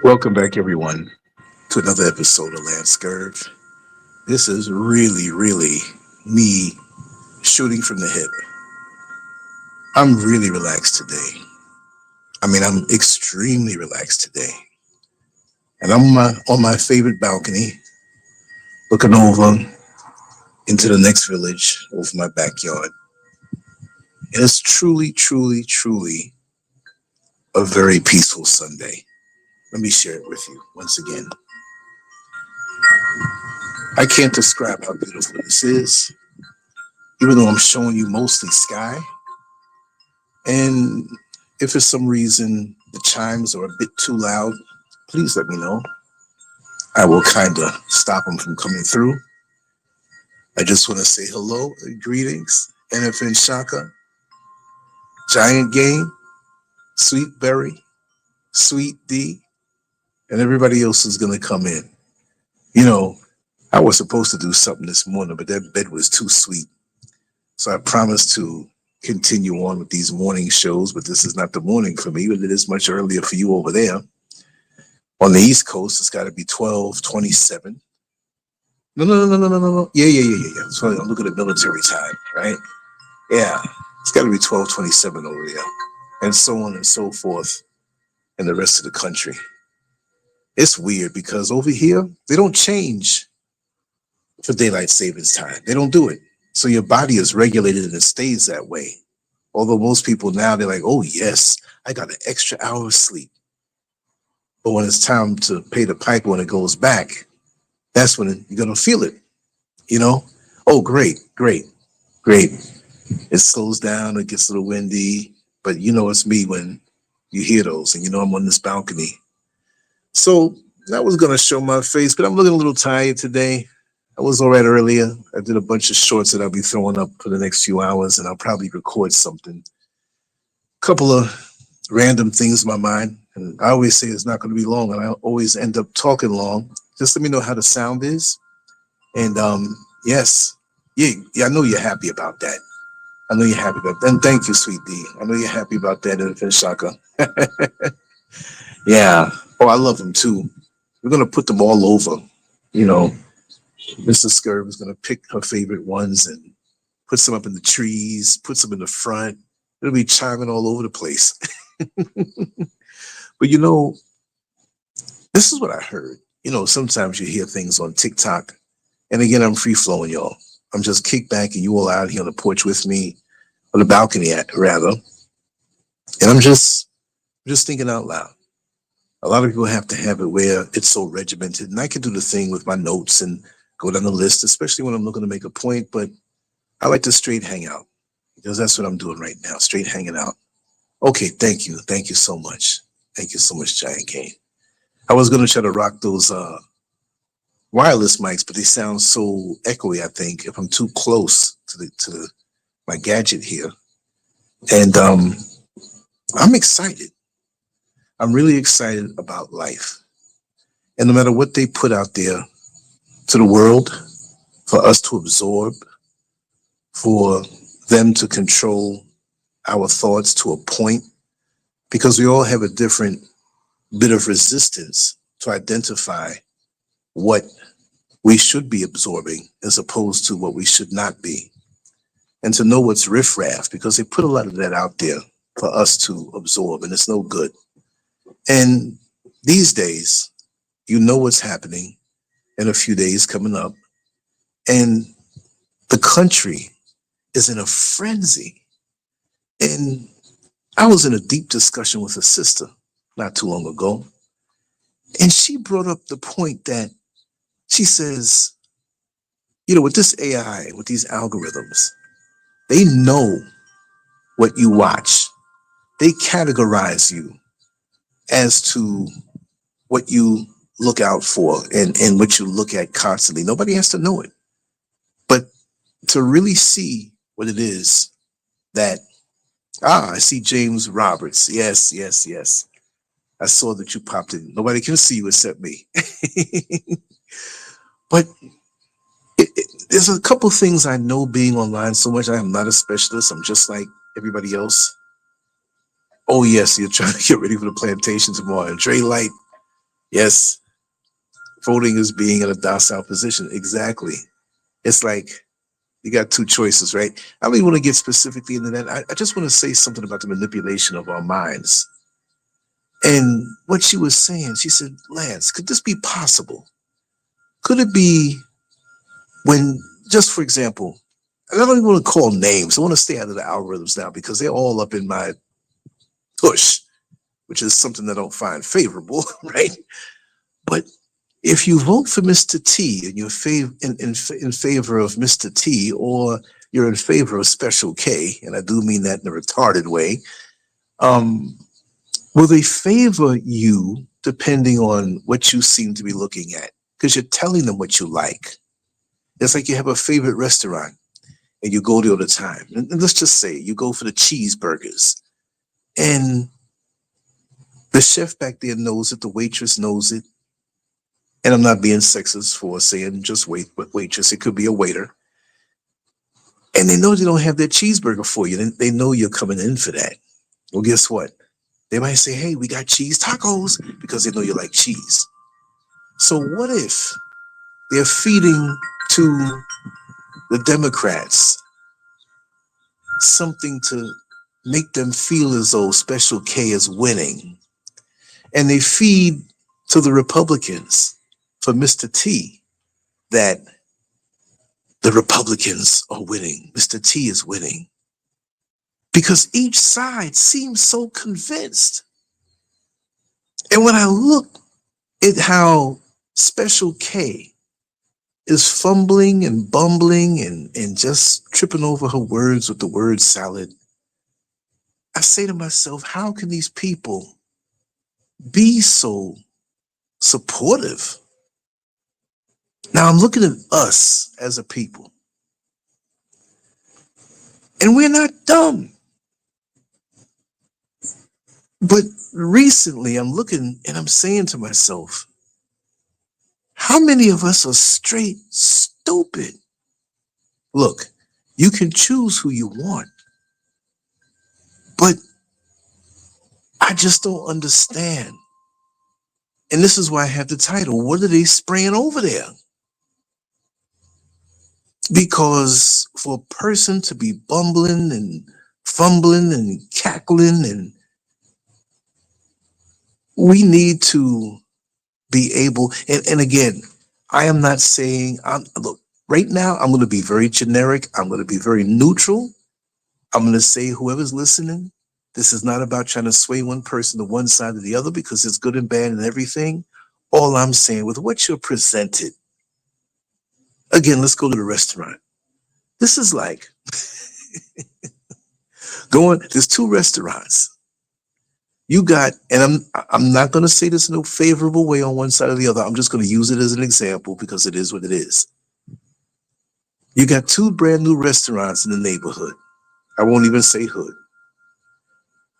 Welcome back, everyone, to another episode of Scurv. This is really me shooting from the hip. I'm really relaxed today. I'm extremely relaxed today. And I'm on my favorite balcony, looking over into the next village over my backyard. And it's truly a very peaceful Sunday. Let me share it with you once again. I can't describe how beautiful this is, even though I'm showing you mostly sky. And if for some reason the chimes are a bit too loud, please let me know. I will kind of stop them from coming through. I just want to say hello, greetings, NFN Shaka, Giant Game, Sweet Berry, Sweet D, and everybody else is going to come in. You know, I was supposed to do something this morning, but that bed was too sweet. So I promised to continue on with these morning shows, but this is not the morning for me, but it is much earlier for you over there. On the East Coast, it's got to be 12:27. No. Yeah. So I'm looking at military time, right? Yeah, it's got to be 12:27 over there, and so on and so forth in the rest of the country. It's weird because over here, they don't change for daylight savings time. They don't do it. So your body is regulated and it stays that way. Although most people now, they're like, oh, yes, I got an extra hour of sleep. But when it's time to pay the piper when it goes back, that's when you're going to feel it, you know? Oh, great. It slows down, it gets a little windy, but you know it's me when you hear those, and you know I'm on this balcony. So I was going to show my face, but I'm looking a little tired today. I was all right earlier. I did a bunch of shorts that I'll be throwing up for the next few hours, and I'll probably record something. A couple of random things in my mind, and I always say it's not going to be long, and I always end up talking long. Just let me know how the sound is. And yes, yeah, I know you're happy about that. I know you're happy about that. And thank you, Sweet D. I know you're happy about that, Infant Shaka. Yeah. Oh, I love them too. We're going to put them all over. You know, Mr. Scurv is going to pick her favorite ones and put some up in the trees, put some in the front. It'll be chiming all over the place. But you know, this is what I heard. You know, sometimes you hear things on TikTok. And again, I'm free flowing, y'all. I'm just kicked back and you all out here on the porch with me, on the balcony, rather. And I'm just thinking out loud. A lot of people have to have it where it's so regimented. And I can do the thing with my notes and go down the list, especially when I'm looking to make a point. But I like to straight hang out because that's what I'm doing right now, straight hanging out. Okay, thank you. Thank you so much. Thank you so much, Giant Kane. I was going to try to rock those wireless mics, but they sound so echoey, I think, if I'm too close to the my gadget here. And I'm excited. I'm really excited about life. And no matter what they put out there to the world for us to absorb, for them to control our thoughts to a point, because we all have a different bit of resistance to identify what we should be absorbing as opposed to what we should not be. And to know what's riffraff, because they put a lot of that out there for us to absorb, and it's no good. And these days, you know what's happening in a few days coming up. And the country is in a frenzy. And I was in a deep discussion with a sister not too long ago. And she brought up the point that she says, you know, with this AI, with these algorithms, they know what you watch. They categorize you as to what you look out for and what you look at constantly. Nobody has to know it. But to really see what it is that, I see James Roberts. Yes. I saw that you popped in. Nobody can see you except me. But there's a couple things I know being online so much. I am not a specialist. I'm just like everybody else. Oh, yes, you're trying to get ready for the plantation tomorrow. And Dre Light, Yes, voting is being in a docile position. Exactly. It's like you got two choices, right? I don't even want to get specifically into that. I just want to say something about the manipulation of our minds. And what she was saying, she said, Lance, could this be possible? Could it be when, just for example, I don't even want to call names. I want to stay out of the algorithms now because they're all up in my push, which is something that I don't find favorable, right? But if you vote for Mr. T and you're in favor of Mr. T, or you're in favor of Special K, and I do mean that in a retarded way, um, will they favor you depending on what you seem to be looking at? Because you're telling them what you like. It's like you have a favorite restaurant and you go there all the time. And let's just say you go for the cheeseburgers, and the chef back there knows it, the waitress knows it. And I'm not being sexist for saying just waitress. It could be a waiter. And they know they don't have that cheeseburger for you. They know you're coming in for that. Well, guess what? They might say, hey, we got cheese tacos, because they know you like cheese. So what if they're feeding to the Democrats something to make them feel as though Special K is winning, and they feed to the Republicans for Mr. T that the Republicans are winning, Mr. T is winning, because each side seems so convinced. And when I look at how Special K is fumbling and bumbling and just tripping over her words with the word salad, I say to myself, how can these people be so supportive? Now I'm looking at us as a people, and we're not dumb. But recently I'm looking and I'm saying to myself, how many of us are straight stupid? Look, you can choose who you want, but I just don't understand. And this is why I have the title, what are they spraying over there? Because for a person to be bumbling and fumbling and cackling, and we need to be able, and again, I am not saying, look, right now I'm going to be very generic. I'm going to be very neutral. I'm going to say, whoever's listening, this is not about trying to sway one person to one side or the other, because it's good and bad and everything. All I'm saying, with what you're presented, again, let's go to the restaurant. This is like there's two restaurants. You got, and I'm not going to say this in a favorable way on one side or the other. I'm just going to use it as an example because it is what it is. You got two brand new restaurants in the neighborhood. I won't even say hood.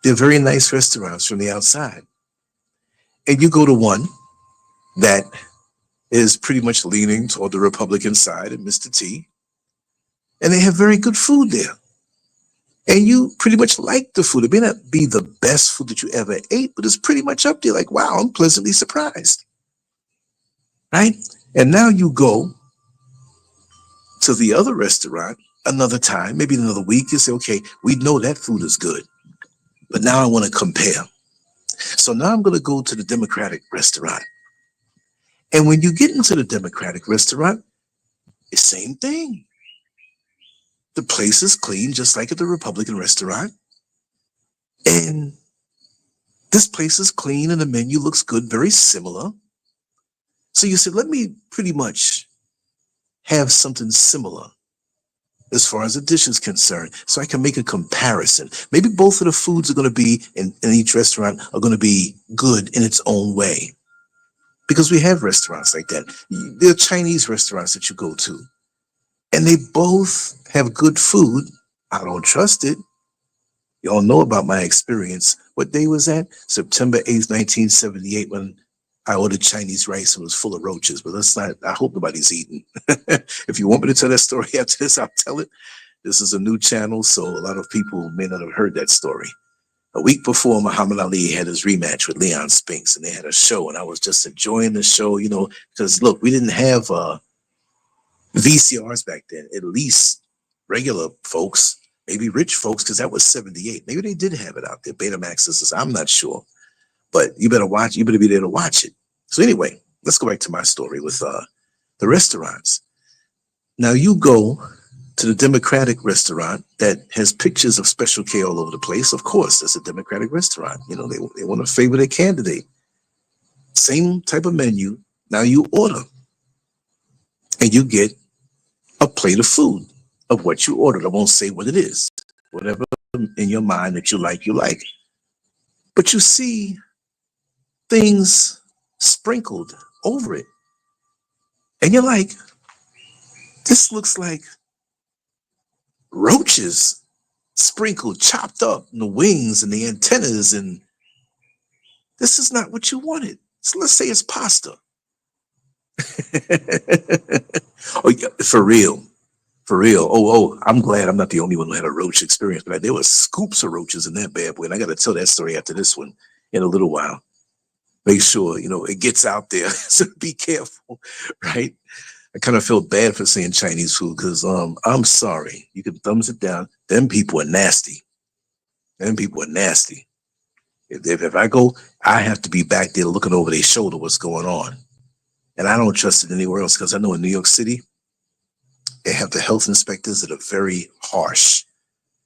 They're very nice restaurants from the outside. And you go to one that is pretty much leaning toward the Republican side and Mr. T, and they have very good food there. And you pretty much like the food. It may not be the best food that you ever ate, but it's pretty much up there. Like, wow, I'm pleasantly surprised. Right? And now you go to the other restaurant another time, maybe another week. You say, okay, we know that food is good, but now I want to compare. So now I'm going to go to the Democratic restaurant. And when you get into the Democratic restaurant, it's the same thing. The place is clean, just like at the Republican restaurant. And this place is clean and the menu looks good, very similar. So you said, let me pretty much have something similar as far as the dish is concerned, so I can make a comparison. Maybe both of the foods are going to be in each restaurant are going to be good in its own way, because we have restaurants like that. There are Chinese restaurants that you go to, and they both have good food. I don't trust it. Y'all know about my experience. What day was that? September 8th, 1978, when I ordered Chinese rice and it was full of roaches. But let's not, I hope nobody's eating. If you want me to tell that story after this, I'll tell it. This is a new channel, so a lot of people may not have heard that story. A week before, Muhammad Ali had his rematch with Leon Spinks, and they had a show, and I was just enjoying the show, because look, we didn't have VCRs back then. At least regular folks, maybe rich folks, because that was 78. Maybe they did have it out there. Betamaxes, I'm not sure. But you better watch, you better be there to watch it. So anyway, let's go back to my story with the restaurants. Now you go to the Democratic restaurant that has pictures of Special K all over the place. Of course, it's a Democratic restaurant. They want to favor their candidate. Same type of menu. Now you order and you get a plate of food of what you ordered. I won't say what it is. Whatever in your mind that you like, you like. But you see things sprinkled over it. And you're like, this looks like roaches sprinkled, chopped up, and the wings and the antennas, and this is not what you wanted. So let's say it's pasta. Oh, yeah, for real. For real. Oh, I'm glad I'm not the only one who had a roach experience, but there were scoops of roaches in that bad boy. And I got to tell that story after this one in a little while. Make sure, it gets out there. So be careful, right? I kind of felt bad for saying Chinese food because I'm sorry. You can thumbs it down. Them people are nasty. Them people are nasty. If I go, I have to be back there looking over their shoulder what's going on. And I don't trust it anywhere else because I know in New York City, they have the health inspectors that are very harsh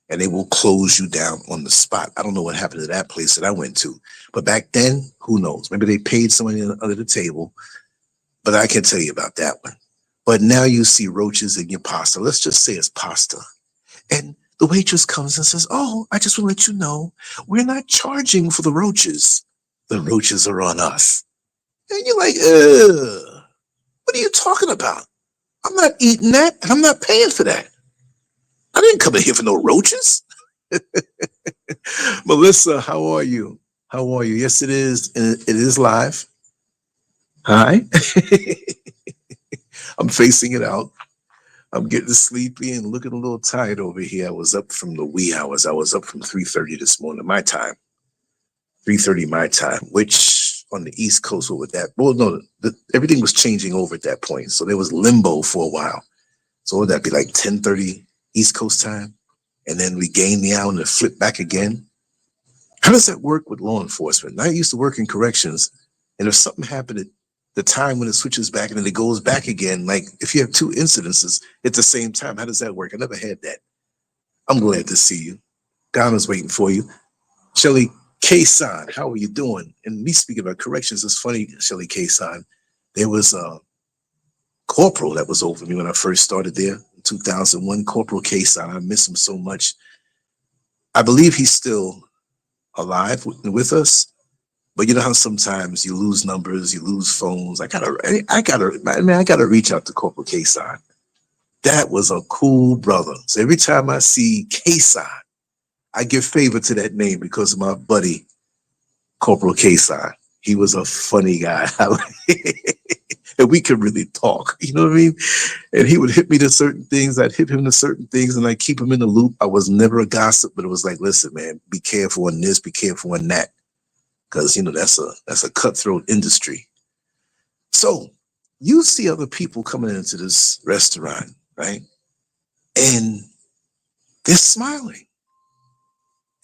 and they will close you down on the spot. I don't know what happened to that place that I went to. But back then, who knows? Maybe they paid somebody under the table, but I can't tell you about that one. But now you see roaches in your pasta. Let's just say it's pasta. And the waitress comes and says, oh, I just want to let you know, we're not charging for the roaches. The roaches are on us. And you're like, what are you talking about? I'm not eating that. And I'm not paying for that. I didn't come in here for no roaches. Melissa, how are you? How are you? Yes, it is. It is live. Hi. I'm facing it out. I'm getting sleepy and looking a little tired over here. I was up from the wee hours. I was up from 3:30 this morning, my time. 3:30 my time, which on the East Coast, what would that? Well, no, everything was changing over at that point. So there was limbo for a while. So would that be like 10:30 East Coast time? And then we gained the hour and it flipped back again. How does that work with law enforcement? I used to work in corrections. And if something happened at the time when it switches back and then it goes back again, like if you have two incidences at the same time, how does that work? I never had that. I'm glad to see you. Ghana's waiting for you. Shelly K-San, how are you doing? And me speaking about corrections, it's funny, Shelly K-San. There was a corporal that was over me when I first started there in 2001, Corporal K-San. I miss him so much. I believe he's still alive with us. But you know how sometimes you lose numbers, you lose phones. I gotta reach out to Corporal K-San. That was a cool brother. So every time I see K-San, I give favor to that name because of my buddy, Corporal K-San. He was a funny guy. And we could really talk, you know what I mean? And he would hit me to certain things. I'd hit him to certain things and I'd keep him in the loop. I was never a gossip, but it was like, listen, man, be careful on this, be careful on that. Because, that's a cutthroat industry. So you see other people coming into this restaurant, right? And they're smiling.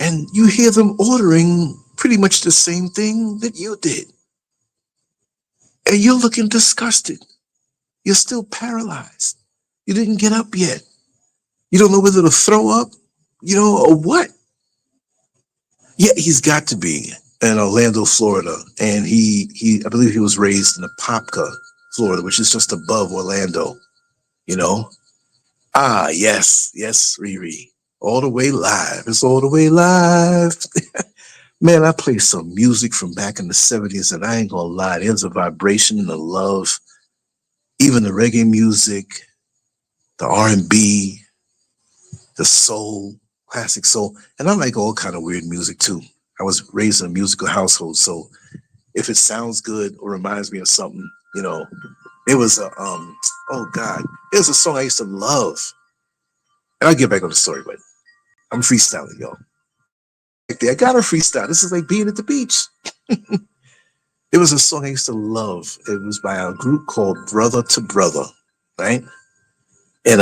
And you hear them ordering pretty much the same thing that you did. And you're looking disgusted. You're still paralyzed. You didn't get up yet. You don't know whether to throw up, or what. Yeah, he's got to be in Orlando, Florida. And I believe he was raised in Apopka, Florida, which is just above Orlando, Ah, yes, Riri. All the way live. It's all the way live. Man, I play some music from back in the 70s, and I ain't gonna lie, there's a vibration and a love. Even the reggae music, the R&B, the soul, classic soul. And I like all kind of weird music too. I was raised in a musical household, so if it sounds good or reminds me of something, it was oh God, there's a song I used to love. And I'll get back on the story, but I'm freestyling, y'all. I got a freestyle. This is like being at the beach. It was a song I used to love. It was by a group called Brother to Brother, right? And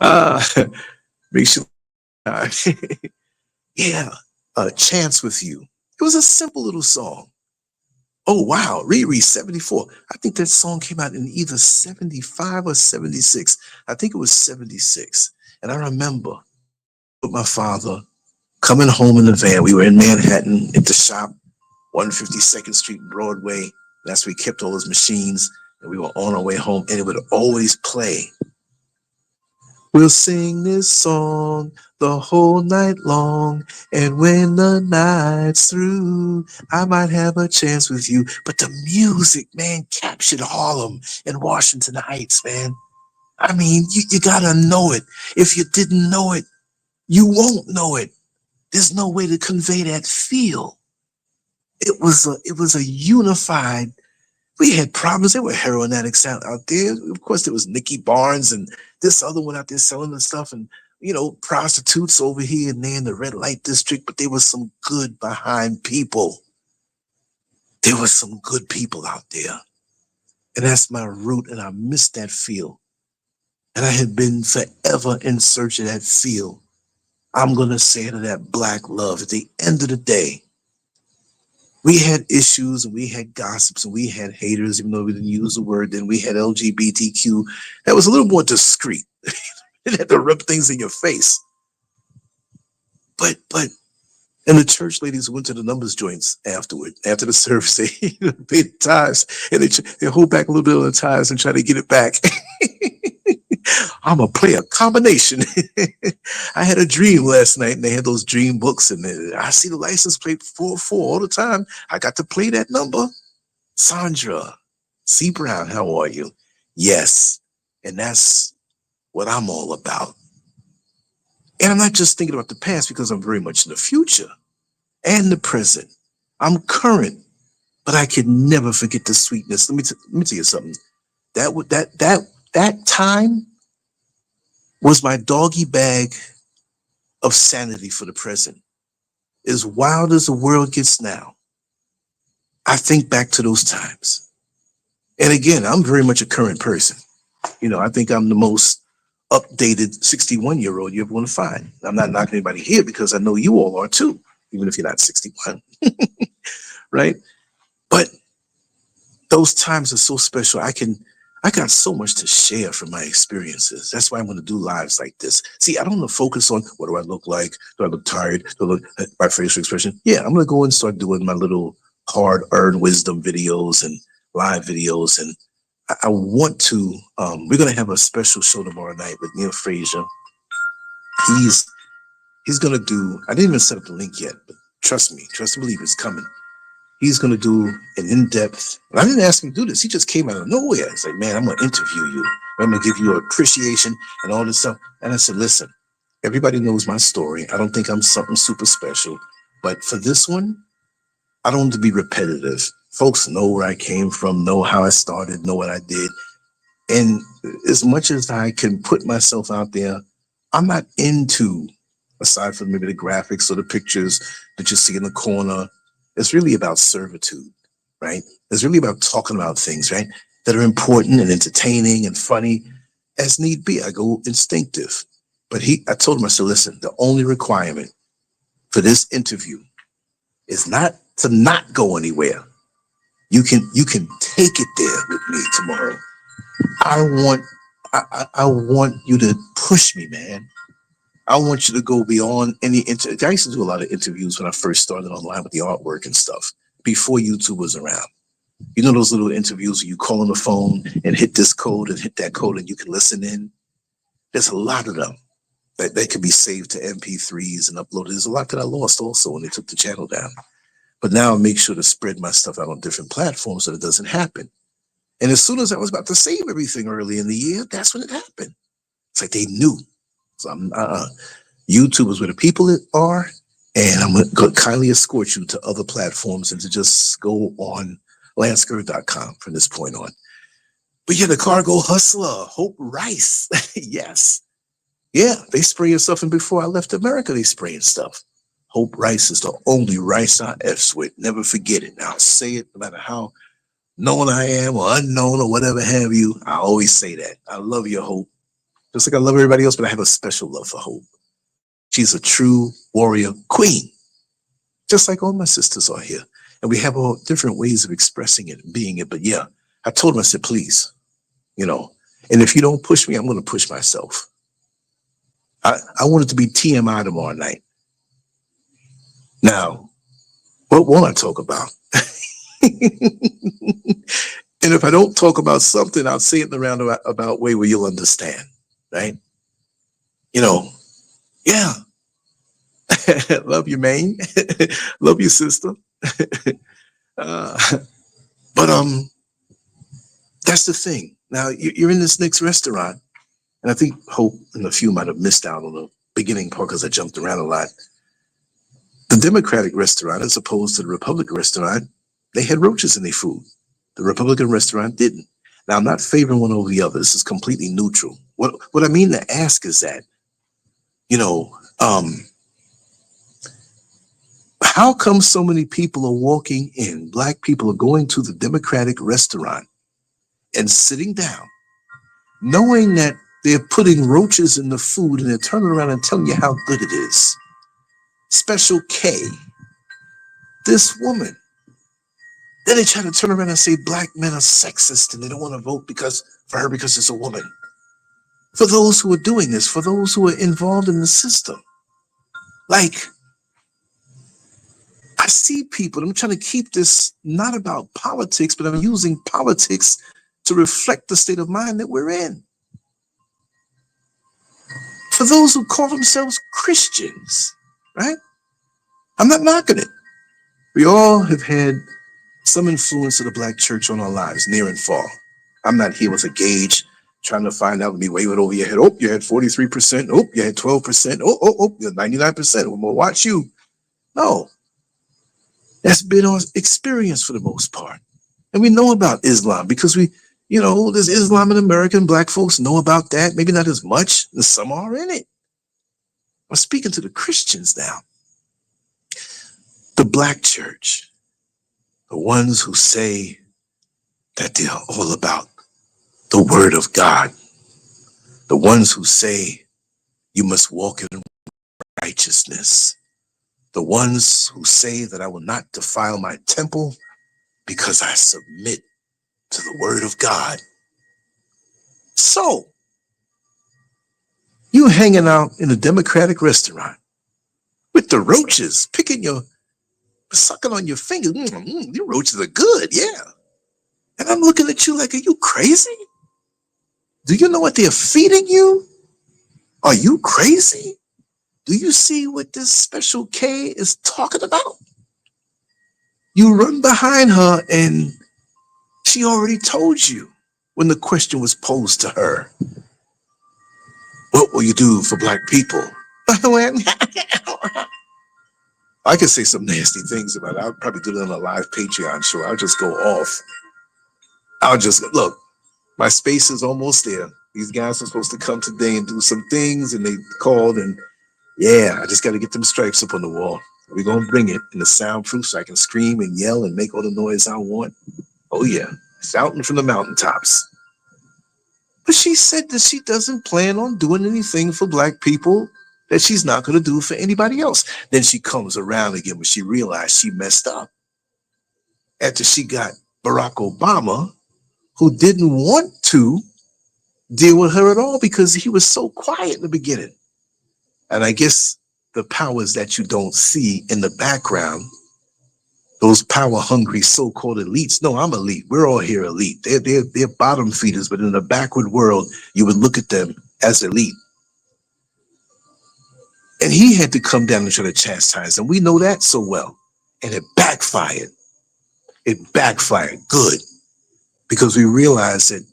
uh, make sure, yeah, a chance with you. It was a simple little song. Oh wow, Riri 74. I think that song came out in either 75 or 76. I think it was 76. And I remember with my father coming home in the van. We were in Manhattan at the shop, 152nd Street, Broadway. That's where we kept all his machines. And we were on our way home, and it would always play. We'll sing this song the whole night long, and when the night's through, I might have a chance with you. But the music, man, captured Harlem and Washington Heights, man. I mean, you gotta know it. If you didn't know it, you won't know it. There's no way to convey that feel. It was a unified. We had problems. There were heroin addicts out there. Of course, there was Nicky Barnes and this other one out there selling the stuff, and prostitutes over here and there in the red light district. But there was some good behind people. There was some good people out there, and that's my root. And I miss that feel. And I had been forever in search of that feel. I'm gonna say to that black love. At the end of the day, we had issues and we had gossips and we had haters, even though we didn't use the word. Then we had LGBTQ. That was a little more discreet. It had to rub things in your face. But and the church ladies went to the numbers joints afterward, after the service, they paid the tithes, and they hold back a little bit of the tithes and try to get it back. I'm gonna play a combination. I had a dream last night, and they had those dream books, and I see the license plate 44 all the time. I got to play that number. Sandra C. Brown, how are you? Yes, and that's what I'm all about. And I'm not just thinking about the past, because I'm very much in the future and the present. I'm current, but I can never forget the sweetness. Let me tell you something. That time was my doggy bag of sanity for the present. As wild as the world gets now, I think back to those times. And again, I'm very much a current person. I think I'm the most updated 61-year-old you're ever going to find. I'm not knocking anybody here, because I know you all are too, even if you're not 61, right? But those times are so special. I got so much to share from my experiences. That's why I'm going to do lives like this. See, I don't want to focus on what do I look like? Do I look tired? Do I look at my facial expression? Yeah, I'm going to go and start doing my little hard-earned wisdom videos and live videos. And I want to, we're going to have a special show tomorrow night with Neil Frazier. He's going to do, I didn't even set up the link yet, but trust and believe it's coming. He's going to do an in-depth, and I didn't ask him to do this. He just came out of nowhere. It's like, man, I'm going to interview you. I'm going to give you appreciation and all this stuff. And I said, listen, everybody knows my story. I don't think I'm something super special. But for this one, I don't want to be repetitive. Folks know where I came from, know how I started, know what I did. And as much as I can put myself out there, I'm not into, aside from maybe the graphics or the pictures that you see in the corner, it's really about servitude, right? It's really about talking about things, right, that are important and entertaining and funny as need be. I go instinctive. But I told him, I said, listen, the only requirement for this interview is not to not go anywhere. You can take it there with me tomorrow. I want you to push me, man. I want you to go beyond any I used to do a lot of interviews when I first started online with the artwork and stuff, before YouTube was around. You know those little interviews where you call on the phone and hit this code and hit that code and you can listen in? There's a lot of them that can be saved to MP3s and uploaded. There's a lot that I lost also when they took the channel down. But now I make sure to spread my stuff out on different platforms so it doesn't happen. And as soon as I was about to save everything early in the year, that's when it happened. It's like they knew. So YouTube is where the people are, and I'm going to kindly escort you to other platforms and to just go on landscurv.com from this point on. But yeah, the cargo hustler, Hope Rice, yes. Yeah, they spraying stuff, and before I left America, they spraying stuff. Hope rice is the only rice I F's with. Never forget it. Now say it, no matter how known I am or unknown or whatever have you. I always say that. I love your Hope. Just like I love everybody else, but I have a special love for Hope. She's a true warrior queen, just like all my sisters are here. And we have all different ways of expressing it and being it. But yeah, I told him, I said, please, you know, and if you don't push me, I'm going to push myself. I want it to be TMI tomorrow night. Now, what won't I talk about? And if I don't talk about something, I'll say it in the roundabout way where you'll understand, right? You know, yeah. Love you, man. Love you, sister. uh, but that's the thing. Now you're in this next restaurant, and I think Hope and a few might have missed out on the beginning part because I jumped around a lot. The Democratic restaurant, as opposed to the Republican restaurant, they had roaches in their food. The Republican restaurant didn't. Now, I'm not favoring one over the other. This is completely neutral. What I mean to ask is that, you know, how come so many people are walking in, Black people are going to the Democratic restaurant and sitting down, knowing that they're putting roaches in the food, and they're turning around and telling you how good it is? Special K, this woman. Then they try to turn around and say Black men are sexist and they don't want to vote for her because it's a woman. For those who are doing this, for those who are involved in the system. Like, I see people, I'm trying to keep this not about politics, but I'm using politics to reflect the state of mind that we're in. For those who call themselves Christians, right? I'm not knocking it. We all have had some influence of the Black church on our lives, near and far. I'm not here with a gauge trying to find out, me wave it over your head. Oh, you had 43%. Oh, you had 12%. Oh, you're 99%. We're gonna watch you. No, that's been our experience for the most part. And we know about Islam because there's Islam in America, and Black folks know about that. Maybe not as much, and some are in it. I'm speaking to the Christians now. The Black church, the ones who say that they're all about the word of God, the ones who say you must walk in righteousness, the ones who say that I will not defile my temple because I submit to the word of God. So, you hanging out in a Democratic restaurant with the roaches, sucking on your fingers. Your roaches are good, yeah. And I'm looking at you like, are you crazy? Do you know what they're feeding you? Are you crazy? Do you see what this Special K is talking about? You run behind her, and she already told you when the question was posed to her. What will you do for Black people? I could say some nasty things about it. I'll probably do it on a live Patreon show. I'll just go off. Look, my space is almost there. These guys are supposed to come today and do some things, and they called, and yeah, I just got to get them stripes up on the wall. We're going to bring it in the soundproof so I can scream and yell and make all the noise I want. Oh yeah, shouting from the mountaintops. But she said that she doesn't plan on doing anything for Black people that she's not going to do for anybody else. Then she comes around again when she realized she messed up. After she got Barack Obama, who didn't want to deal with her at all because he was so quiet in the beginning. And I guess the powers that you don't see in the background, those power-hungry so-called elites. No, I'm elite. We're all here elite. They're bottom feeders, but in the backward world, you would look at them as elite. And he had to come down and try to chastise them. We know that so well. And it backfired. It backfired good, because we realized that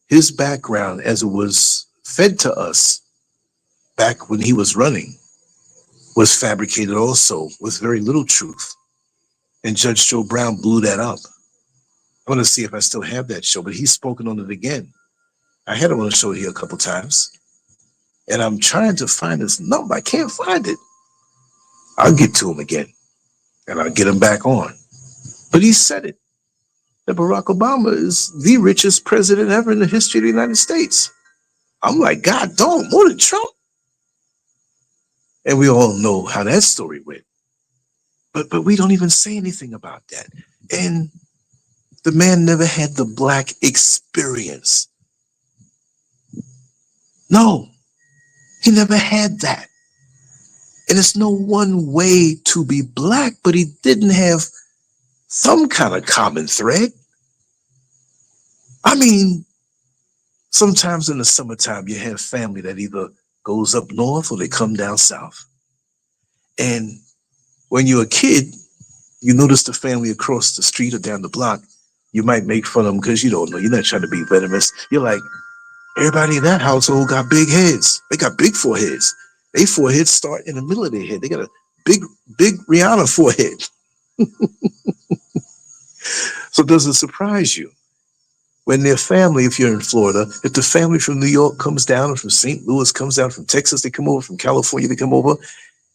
his background, as it was fed to us back when he was running, was fabricated also with very little truth. And Judge Joe Brown blew that up. I want to see if I still have that show, but he's spoken on it again. I had him on the show here a couple times. And I'm trying to find his number. I can't find it. I'll get to him again and I'll get him back on. But he said it, that Barack Obama is the richest president ever in the history of the United States. I'm like, God, don't, more than Trump. And we all know how that story went. But we don't even say anything about that. And the man never had the black experience. No, he never had that. And it's no one way to be black, but he didn't have some kind of common thread. I mean, sometimes in the summertime, you have family that either goes up north or they come down south. And when you're a kid, you notice the family across the street or down the block, you might make fun of them because you don't know. You're not trying to be venomous. You're like, everybody in that household got big heads. They got big foreheads. They foreheads start in the middle of their head. They got a big Rihanna forehead. So does it surprise you when their family, if you're in Florida, if the family from New York comes down, or from St. Louis comes down, from Texas they come over, from California they come over,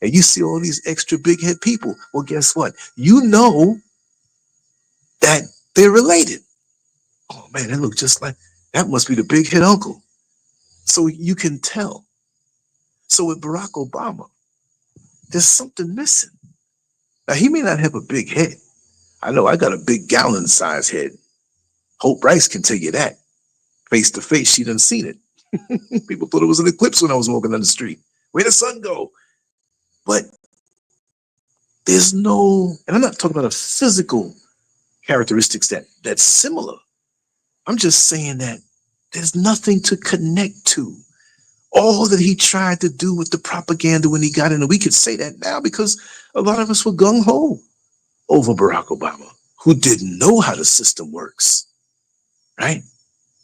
and you see all these extra big head people? Well, guess what? You know that they're related. Oh man, that looks just like, that must be the big head uncle. So you can tell. So with Barack Obama, there's something missing. Now, he may not have a big head. I know I got a big gallon size head. Hope Rice can tell you that. Face to face, she done seen it. People thought it was an eclipse when I was walking down the street. Where'd the sun go? But there's no, and I'm not talking about a physical characteristics that's similar. I'm just saying that there's nothing to connect to. All that he tried to do with the propaganda when he got in, and we could say that now because a lot of us were gung-ho over Barack Obama, who didn't know how the system works. Right?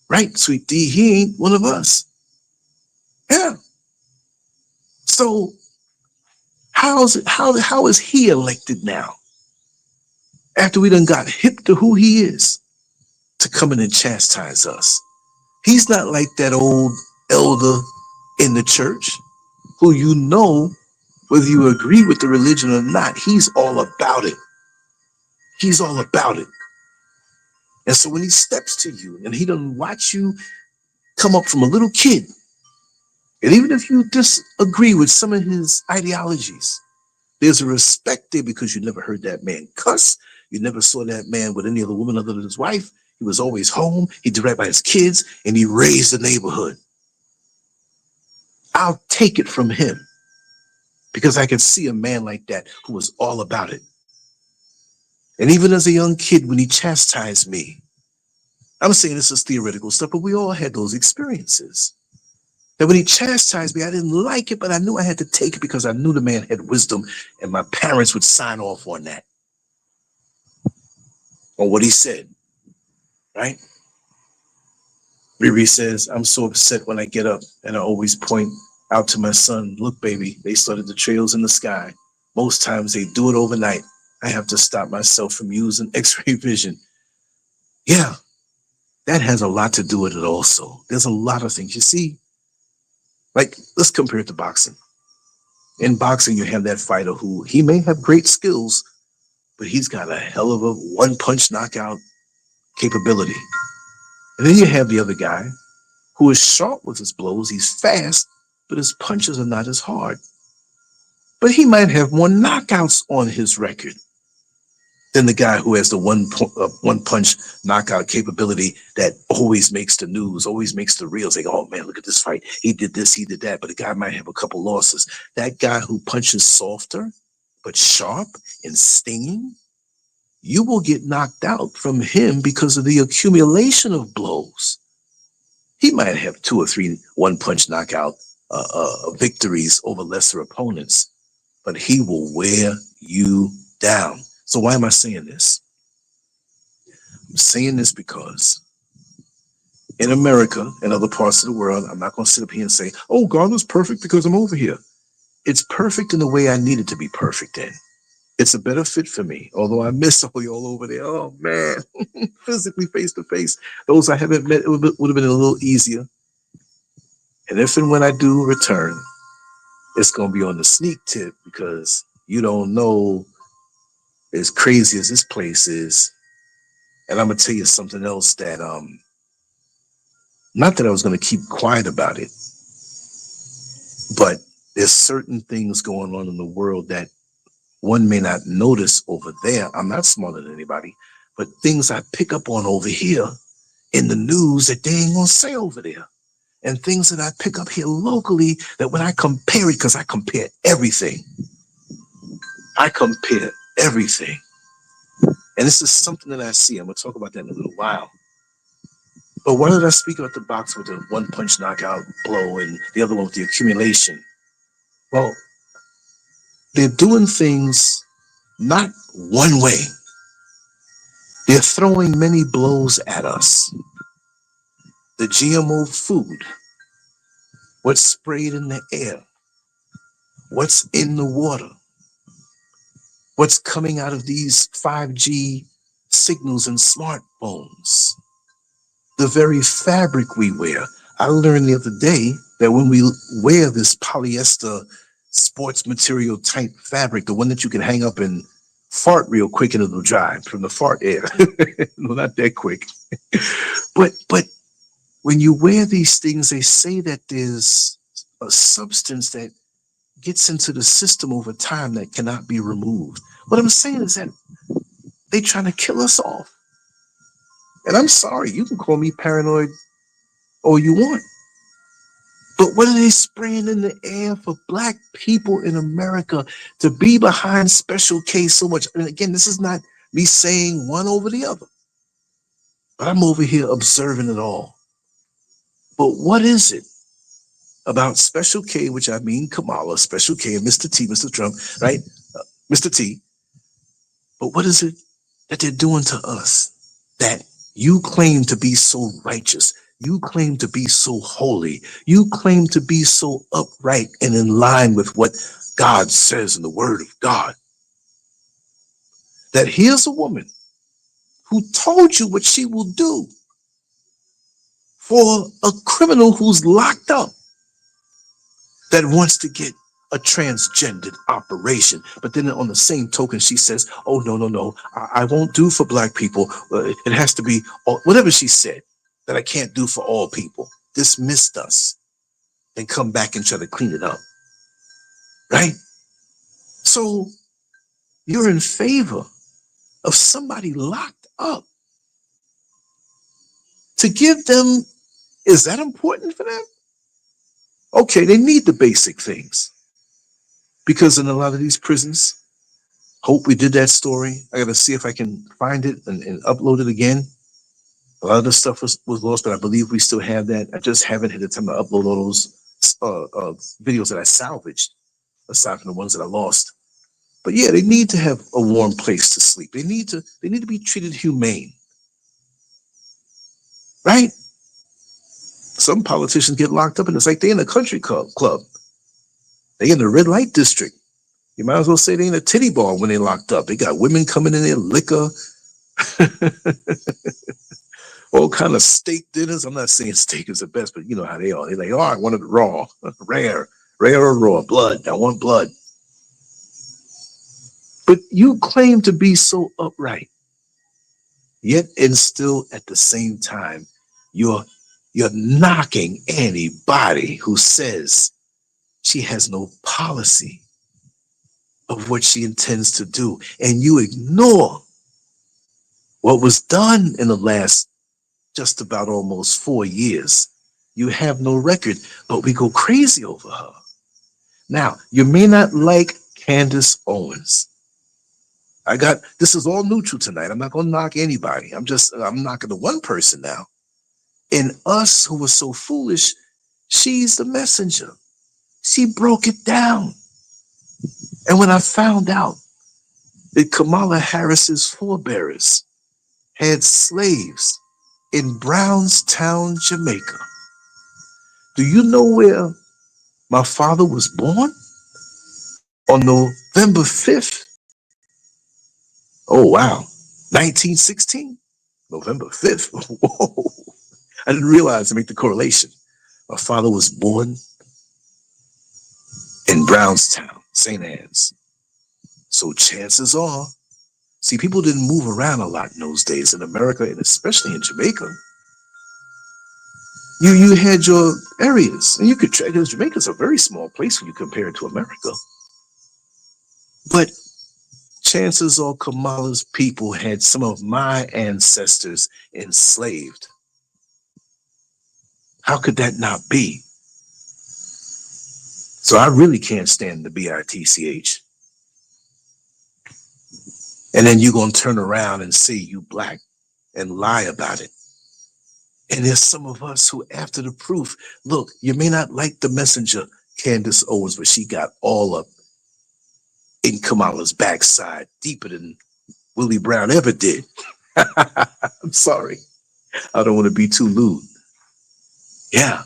Right, Sweet D, he ain't one of us. Yeah. So how is he elected now? After we done got hip to who he is, to come in and chastise us. He's not like that old elder in the church who, you know, whether you agree with the religion or not, he's all about it. He's all about it. And so when he steps to you and he doesn't watch you come up from a little kid, and even if you disagree with some of his ideologies, there's a respect there because you never heard that man cuss. You never saw that man with any other woman other than his wife. He was always home. He did right by his kids, and he raised the neighborhood. I'll take it from him because I can see a man like that who was all about it. And even as a young kid, when he chastised me, I'm saying this is theoretical stuff, but we all had those experiences. That when he chastised me, I didn't like it, but I knew I had to take it because I knew the man had wisdom, and my parents would sign off on that, on what he said, right? Riri says, I'm so upset when I get up, and I always point out to my son, look, baby, they started the trails in the sky. Most times they do it overnight. I have to stop myself from using X-ray vision. Yeah, that has a lot to do with it also. There's a lot of things. You see, like, let's compare it to boxing. In boxing, you have that fighter who, he may have great skills, but he's got a hell of a one-punch knockout capability. And then you have the other guy who is sharp with his blows. He's fast, but his punches are not as hard. But he might have more knockouts on his record than the guy who has the one punch knockout capability that always makes the news, always makes the reels. Like, oh man, look at this fight. He did this, he did that, but the guy might have a couple losses. That guy who punches softer, but sharp and stinging, you will get knocked out from him because of the accumulation of blows. He might have 2 or 3 one-punch knockout victories over lesser opponents, but he will wear you down. So why am I saying this? I'm saying this because in America and other parts of the world, I'm not going to sit up here and say, oh, God is perfect because I'm over here. It's perfect in the way I need it to be perfect in. It's a better fit for me, although I miss all y'all over there. Oh, man, physically face to face. Those I haven't met, it would have been a little easier. And if and when I do return, it's going to be on the sneak tip because you don't know, as crazy as this place is. And I'm going to tell you something else that, not that I was going to keep quiet about it, but there's certain things going on in the world that one may not notice over there. I'm not smarter than anybody, but things I pick up on over here in the news that they ain't gonna say over there. And things that I pick up here locally that when I compare it, because I compare everything. I compare everything. And this is something that I see. I'm gonna talk about that in a little while. But why did I speak about the box with the one punch knockout blow and the other one with the accumulation? Well, they're doing things not one way. They're throwing many blows at us. The GMO food, what's sprayed in the air, what's in the water, what's coming out of these 5G signals and smartphones, the very fabric we wear. I learned the other day that when we wear this polyester sports material type fabric, the one that you can hang up and fart real quick and it'll dry from the fart air. No, not that quick. But when you wear these things, they say that there's a substance that gets into the system over time that cannot be removed. What I'm saying is that they trying to kill us off. And I'm sorry, you can call me paranoid all you want. But what are they spraying in the air for black people in America to be behind Special K so much? And again, this is not me saying one over the other, but I'm over here observing it all. But what is it about Special K, which I mean Kamala, Special K, and Mr. T, Mr. Trump, right? Mr. T. But what is it that they're doing to us that you claim to be so righteous? You claim to be so holy. You claim to be so upright and in line with what God says in the Word of God. That here's a woman who told you what she will do for a criminal who's locked up that wants to get a transgendered operation. But then on the same token, she says, oh, no, I won't do for black people. It has to be whatever she said that I can't do for all people. Dismissed us and come back and try to clean it up. Right? So you're in favor of somebody locked up to give them, is that important for them? Okay, they need the basic things because in a lot of these prisons, hope we did that story. I got to see if I can find it and upload it again. A lot of the stuff was lost, but I believe we still have that. I just haven't had the time to upload all those videos that I salvaged, aside from the ones that I lost. But yeah, they need to have a warm place to sleep. They need to be treated humane, right? Some politicians get locked up, and it's like they're in a country club. They in the red light district. You might as well say they in a titty bar when they locked up. They got women coming in there, liquor, all kind of steak dinners. I'm not saying steak is the best, but you know how they are. They're like, oh, I want it raw, rare or raw, blood. I want blood. But you claim to be so upright, yet and still at the same time, you're knocking anybody who says she has no policy of what she intends to do. And you ignore what was done in the last just about almost 4 years. You have no record, but we go crazy over her. Now, you may not like Candace Owens. This is all neutral tonight. I'm not going to knock anybody. I'm knocking the one person now. And us who were so foolish, she's the messenger. She broke it down. And when I found out that Kamala Harris's forebears had slaves in Brownstown, Jamaica, do you know where my father was born? On November 5th. Oh, wow. 1916? November 5th. Whoa. I didn't realize to make the correlation. My father was born in Brownstown, St. Anne's. So chances are, see, people didn't move around a lot in those days in America, and especially in Jamaica. You had your areas, and you could track, because Jamaica's a very small place when you compare it to America. But chances are Kamala's people had some of my ancestors enslaved. How could that not be? So I really can't stand the BITCH. And then you're going to turn around and say you black and lie about it. And there's some of us who, after the proof, look, you may not like the messenger, Candace Owens, but she got all up in Kamala's backside, deeper than Willie Brown ever did. I'm sorry. I don't want to be too lewd. Yeah,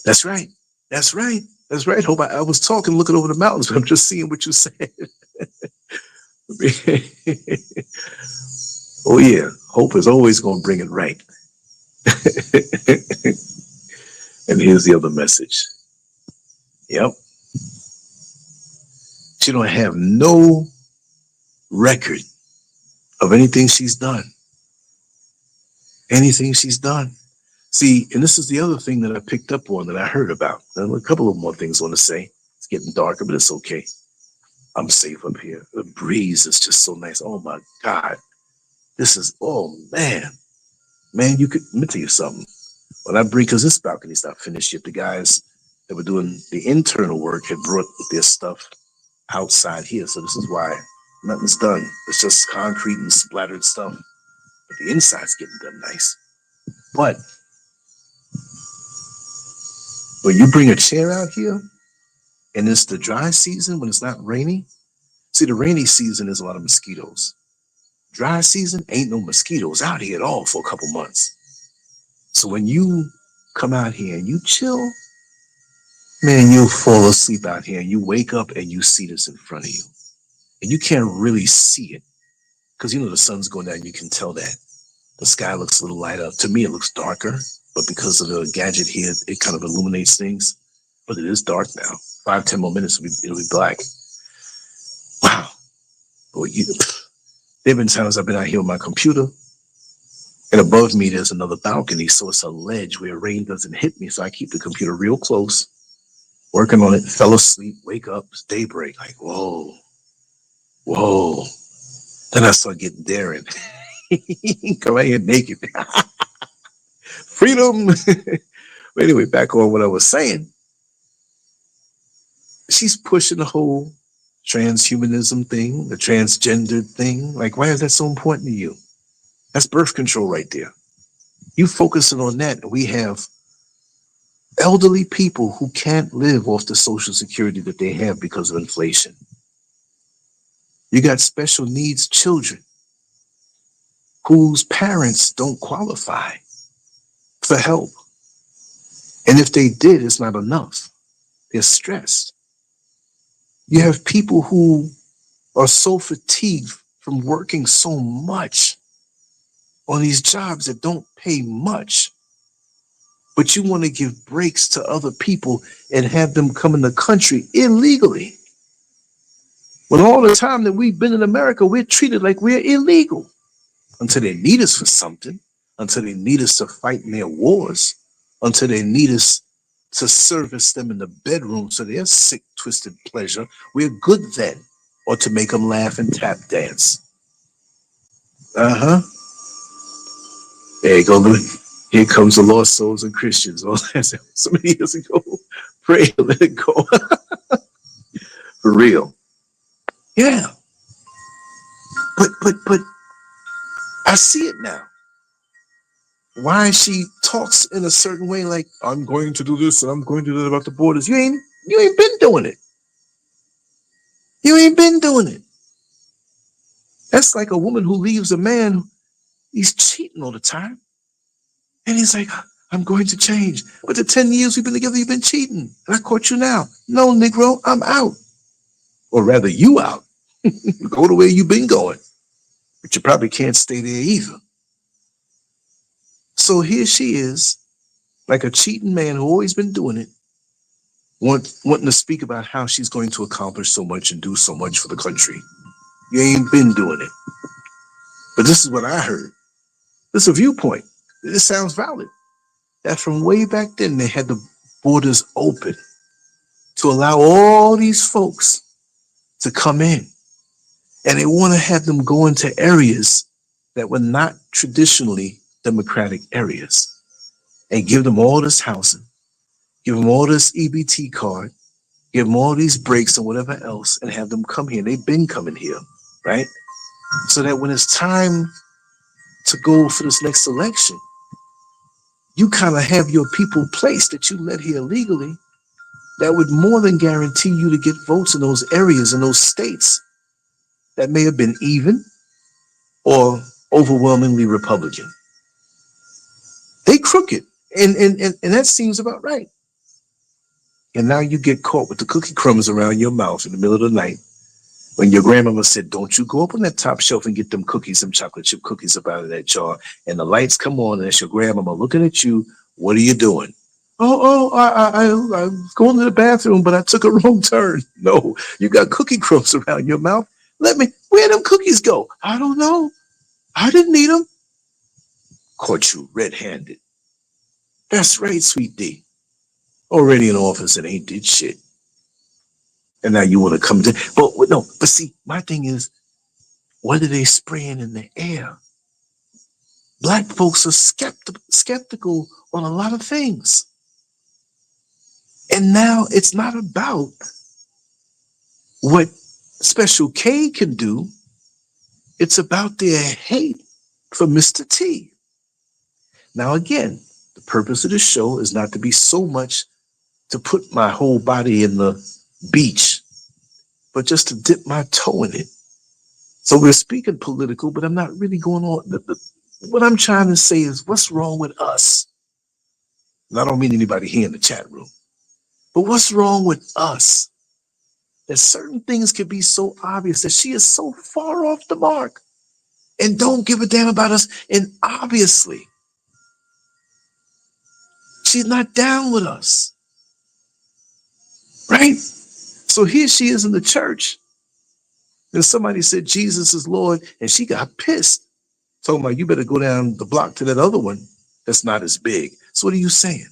that's right. That's right. That's right. Hope I was talking, looking over the mountains, but I'm just seeing what you said. Oh, yeah. Hope is always going to bring it right. And here's the other message. Yep. She don't have no record of anything she's done. Anything she's done. See, and this is the other thing that I picked up on that I heard about. There are a couple of more things I want to say. It's getting darker, but it's okay. I'm safe up here. The breeze is just so nice. Oh my God. This is, oh man. Man, you could, let me tell you something. When I bring, because this balcony's not finished yet, the guys that were doing the internal work had brought their stuff outside here. So this is why nothing's done. It's just concrete and splattered stuff. But the inside's getting done nice. But when you bring a chair out here, and it's the dry season when it's not rainy, see, the rainy season is a lot of mosquitoes. Dry season ain't no mosquitoes out here at all for a couple months. So when you come out here and you chill, man, you'll fall asleep out here and you wake up and you see this in front of you. And you can't really see it because, you know, the sun's going down. You can tell that. The sky looks a little lighter. To me, it looks darker, but because of the gadget here, it kind of illuminates things. But it is dark now. 5-10 more minutes, it'll be black. Wow. Boy, there have been times I've been out here with my computer, and above me there's another balcony, so it's a ledge where rain doesn't hit me. So I keep the computer real close, working on it, fell asleep, wake up, it's daybreak, like, whoa, whoa. Then I start getting daring. Come out here naked. Freedom. But anyway, back on what I was saying. She's pushing the whole transhumanism thing, the transgender thing. Like, why is that so important to you? That's birth control right there. You focusing on that, and we have elderly people who can't live off the Social Security that they have because of inflation. You got special needs children whose parents don't qualify for help. And if they did, it's not enough. They're stressed. You have people who are so fatigued from working so much on these jobs that don't pay much, but you want to give breaks to other people and have them come in the country illegally. When all the time that we've been in America, we're treated like we're illegal until they need us for something, until they need us to fight in their wars, until they need us to service them in the bedroom so their sick, twisted pleasure. We're good then, or to make them laugh and tap dance. There you go. Here comes the lost souls and Christians. Oh, that's so many years ago. Pray, let it go. For real. Yeah. But I see it now. Why she talks in a certain way, like, I'm going to do this and I'm going to do that about the borders. You ain't been doing it. You ain't been doing it. That's like a woman who leaves a man, he's cheating all the time. And he's like, I'm going to change. But the 10 years we've been together, you've been cheating. And I caught you now. No, Negro, I'm out. Or rather, you out. Go the way you've been going. But you probably can't stay there either. So here she is, like a cheating man who always been doing it, wanting to speak about how she's going to accomplish so much and do so much for the country. You ain't been doing it. But this is what I heard. This is a viewpoint. This sounds valid. That from way back then, they had the borders open to allow all these folks to come in. And they want to have them go into areas that were not traditionally democratic areas and give them all this housing, give them all this EBT card, give them all these breaks and whatever else, and have them come here. They've been coming here, right? So that when it's time to go for this next election, you kind of have your people placed that you let here legally that would more than guarantee you to get votes in those areas, in those states that may have been even or overwhelmingly Republican. They crooked, and that seems about right. And now you get caught with the cookie crumbs around your mouth in the middle of the night when your grandmama said, don't you go up on that top shelf and get them cookies, some chocolate chip cookies up out of that jar. And the lights come on and that's your grandmama looking at you. What are you doing? I was going to the bathroom, but I took a wrong turn. No, you got cookie crumbs around your mouth. Where them cookies go? I don't know. I didn't eat them. Caught you red-handed. That's right, sweet D. Already in office and ain't did shit. And now you want to come to, but see, my thing is, what are they spraying in the air? Black folks are skeptical on a lot of things. And now it's not about what Special K can do. It's about their hate for Mr. T. Now, again, the purpose of the show is not to be so much to put my whole body in the beach, but just to dip my toe in it. So we're speaking political, but I'm not really going on. What I'm trying to say is, what's wrong with us? And I don't mean anybody here in the chat room, but what's wrong with us? That certain things could be so obvious that she is so far off the mark and don't give a damn about us. And obviously, she's not down with us, right? So here she is in the church, and somebody said Jesus is Lord, and she got pissed, talking about you better go down the block to that other one that's not as big. So what are you saying?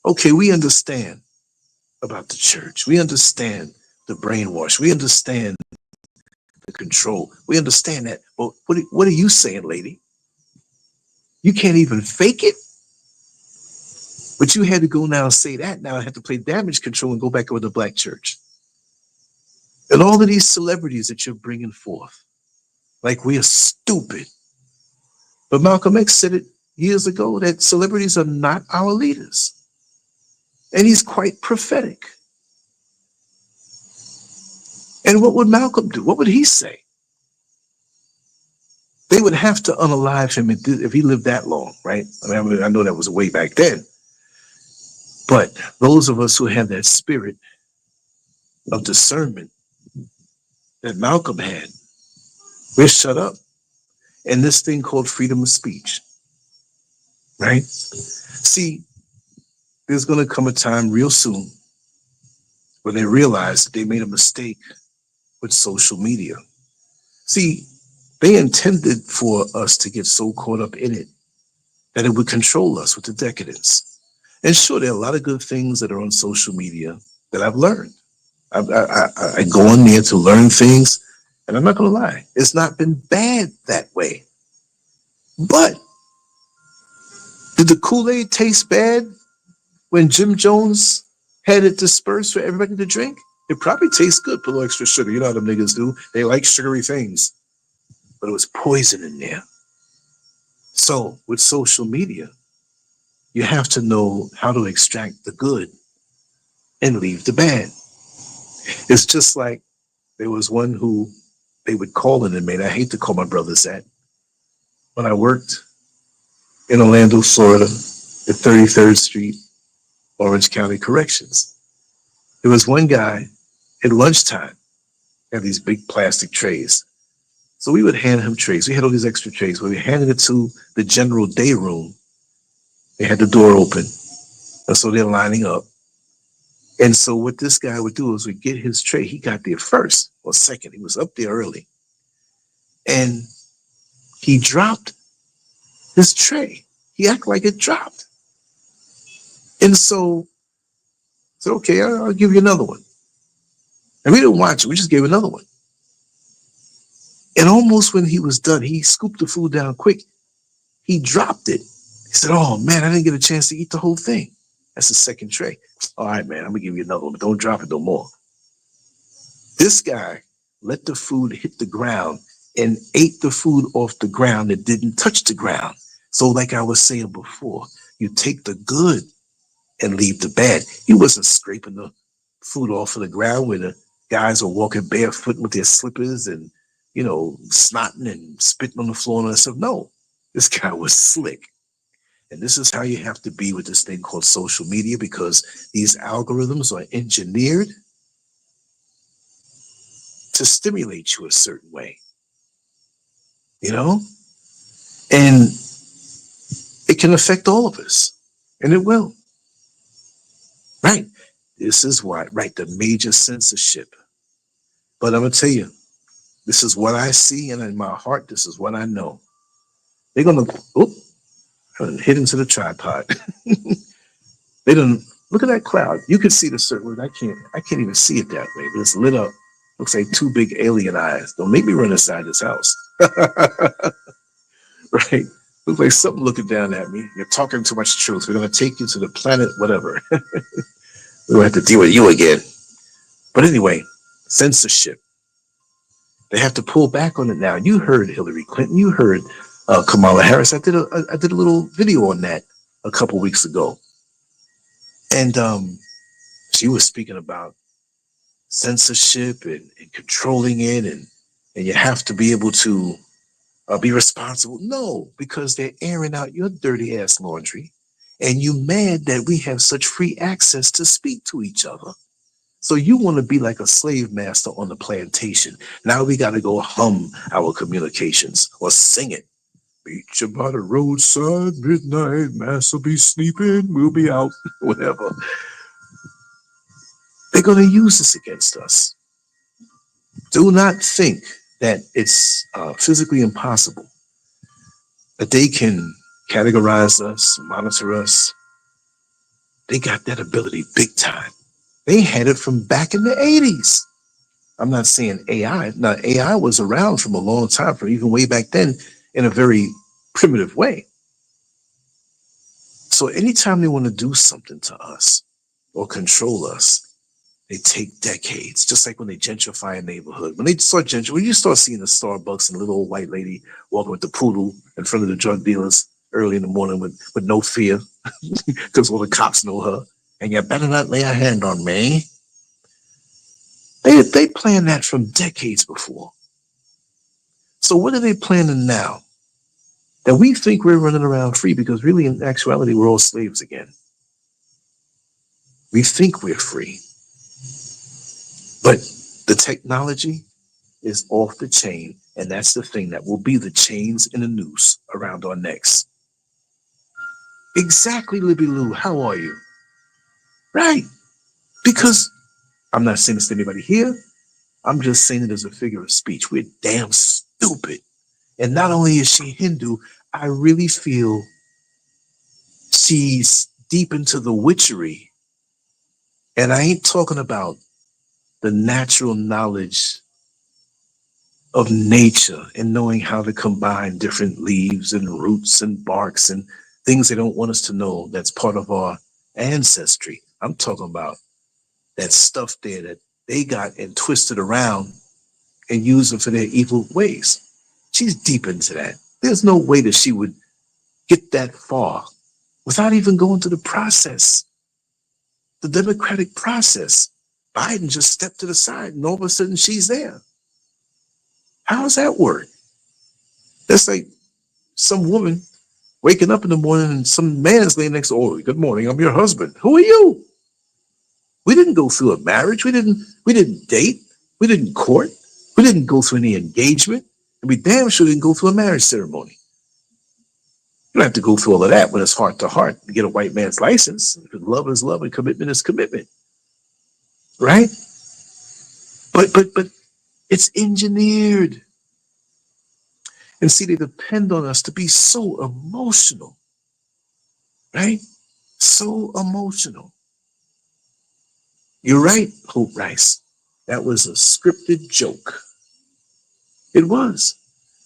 Okay, we understand about the church. We understand the brainwash. We understand the control. We understand that. But what are you saying, lady? You can't even fake it? But you had to go now and say that. Now I have to play damage control and go back over the black church. And all of these celebrities that you're bringing forth, like we are stupid. But Malcolm X said it years ago that celebrities are not our leaders. And he's quite prophetic. And what would Malcolm do? What would he say? They would have to unalive him if he lived that long, right? I mean, I know that was way back then. But those of us who have that spirit of discernment that Malcolm had, we're shut up. And this thing called freedom of speech, right? See, there's going to come a time real soon when they realize that they made a mistake with social media. See, they intended for us to get so caught up in it that it would control us with the decadence. And sure, there are a lot of good things that are on social media that I've learned. I go on there to learn things, and I'm not going to lie, it's not been bad that way. But did the Kool-Aid taste bad when Jim Jones had it dispersed for everybody to drink? It probably tastes good, put a little extra sugar. You know how them niggas do. They like sugary things. But it was poison in there. So with social media, you have to know how to extract the good and leave the bad. It's just like there was one who they would call in and made. I hate to call my brothers that. When I worked in Orlando, Florida, at 33rd Street, Orange County Corrections, there was one guy at lunchtime, had these big plastic trays. So we would hand him trays. We had all these extra trays. We handed it to the general day room. They had the door open. And so they're lining up. And so what this guy would do is would get his tray. He got there first or second. He was up there early. And he dropped his tray. He acted like it dropped. And so I said, okay, I'll give you another one. And we didn't watch it. We just gave another one. And almost when he was done, he scooped the food down quick. He dropped it. He said, oh, man, I didn't get a chance to eat the whole thing. That's the second tray. All right, man, I'm going to give you another one, but don't drop it no more. This guy let the food hit the ground and ate the food off the ground that didn't touch the ground. So like I was saying before, you take the good and leave the bad. He wasn't scraping the food off of the ground where the guys are walking barefoot with their slippers and, snotting and spitting on the floor and stuff. No, this guy was slick. And this is how you have to be with this thing called social media, because these algorithms are engineered to stimulate you a certain way, and it can affect all of us, and it will. Right. This is why, right, the major censorship. But I'm going to tell you, this is what I see, and in my heart, this is what I know. They're going to hit into the tripod. They don't look at that cloud. You can see the certain. I can't even see it that way, but it's lit up. Looks like two big alien eyes. Don't make me run inside this house. Right? Looks like something looking down at me. You're talking too much truth. We're going to take you to the planet, whatever. We'll have to deal with you again. But anyway, censorship. They have to pull back on it now. You heard Hillary Clinton. You heard Kamala Harris. I did a little video on that a couple weeks ago. And she was speaking about censorship and controlling it, and you have to be able to be responsible. No, because they're airing out your dirty ass laundry, and you mad that we have such free access to speak to each other. So you want to be like a slave master on the plantation. Now we got to go hum our communications or sing it. Meet you by the roadside, midnight, mass will be sleeping, we'll be out, whatever. They're going to use this against us. Do not think that it's physically impossible that they can categorize us, monitor us. They got that ability big time. They had it from back in the 80s. I'm not saying AI. Now, AI was around from a long time, from even way back then, in a very primitive way. So anytime they want to do something to us or control us, they take decades. Just like when they gentrify a neighborhood. When you start seeing the Starbucks and a little old white lady walking with the poodle in front of the drug dealers early in the morning with no fear, because all the cops know her, and you better not lay a hand on me. They planned that from decades before. So what are they planning now? That we think we're running around free, because really in actuality we're all slaves again. We think we're free. But the technology is off the chain, and that's the thing that will be the chains and the noose around our necks. Exactly, Libby Lou, how are you? Right. Because I'm not saying this to anybody here. I'm just saying it as a figure of speech. We're damn stupid. And not only is she Hindu, I really feel she's deep into the witchery. And I ain't talking about the natural knowledge of nature and knowing how to combine different leaves and roots and barks and things they don't want us to know that's part of our ancestry. I'm talking about that stuff there that they got and twisted around and used them for their evil ways. She's deep into that. There's no way that she would get that far without even going through the process, the democratic process. Biden just stepped to the side and all of a sudden she's there. How does that work? That's like some woman waking up in the morning and some man's laying next to, oh, good morning, I'm your husband. Who are you? We didn't go through a marriage. We didn't date. We didn't court. We didn't go through any engagement. And we damn sure didn't go through a marriage ceremony. You don't have to go through all of that when it's heart to heart to get a white man's license. Love is love and commitment is commitment, right? But it's engineered. And see, they depend on us to be so emotional, right? So emotional. You're right, Hope Rice. That was a scripted joke. It was.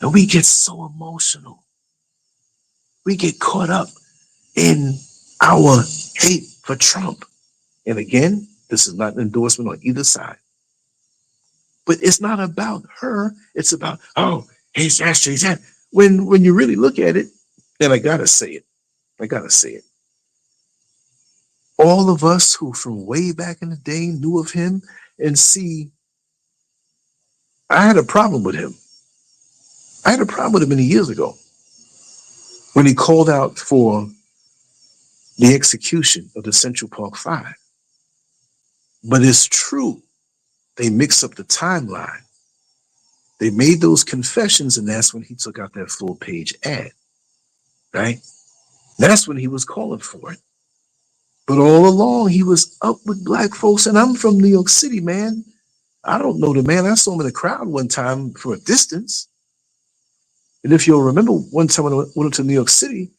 And we get so emotional. We get caught up in our hate for Trump. And again, this is not an endorsement on either side. But it's not about her. It's about, oh, he's actually that. When you really look at it, and I gotta say it. All of us who from way back in the day knew of him and see, I had a problem with him. I had a problem with him many years ago when he called out for the execution of the Central Park Five. But it's true, they mix up the timeline. They made those confessions, and that's when he took out that full page ad, right? That's when he was calling for it. But all along, he was up with black folks, and I'm from New York City, man. I don't know the man. I saw him in the crowd one time from a distance. And if you'll remember, one time when I went up to New York City,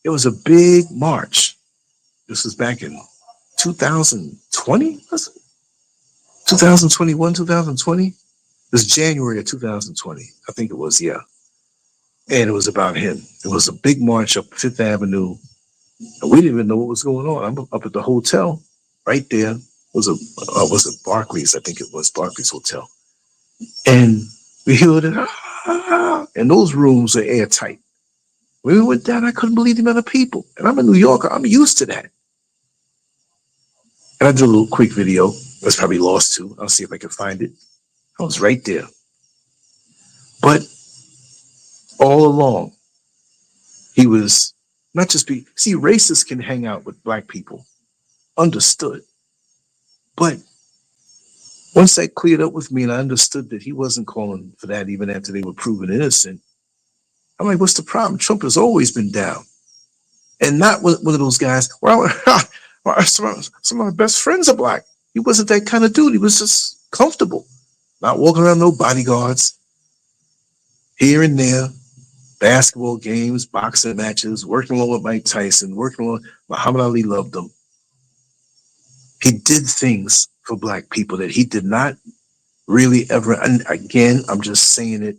it was a big march. This was back in 2020, was it? 2021, 2020? It was January of 2020. I think it was, yeah. And it was about him. It was a big march up Fifth Avenue. And we didn't even know what was going on. I'm up at the hotel right there. Was it Barclays? I think it was Barclays Hotel. And we heard it, and those rooms are airtight. When we went down, I couldn't believe the amount of people. And I'm a New Yorker. I'm used to that. And I did a little quick video. That's probably lost too. I'll see if I can find it. I was right there. But all along, he was not just see, racists can hang out with black people. Understood. But once that cleared up with me and I understood that he wasn't calling for that even after they were proven innocent, I'm like, what's the problem? Trump has always been down. And not one of those guys, well, some of my best friends are black. He wasn't that kind of dude. He was just comfortable. Not walking around no bodyguards. Here and there, basketball games, boxing matches, working along with Mike Tyson, working along, Muhammad Ali loved him. He did things for black people that he did not really ever, and again, I'm just saying it,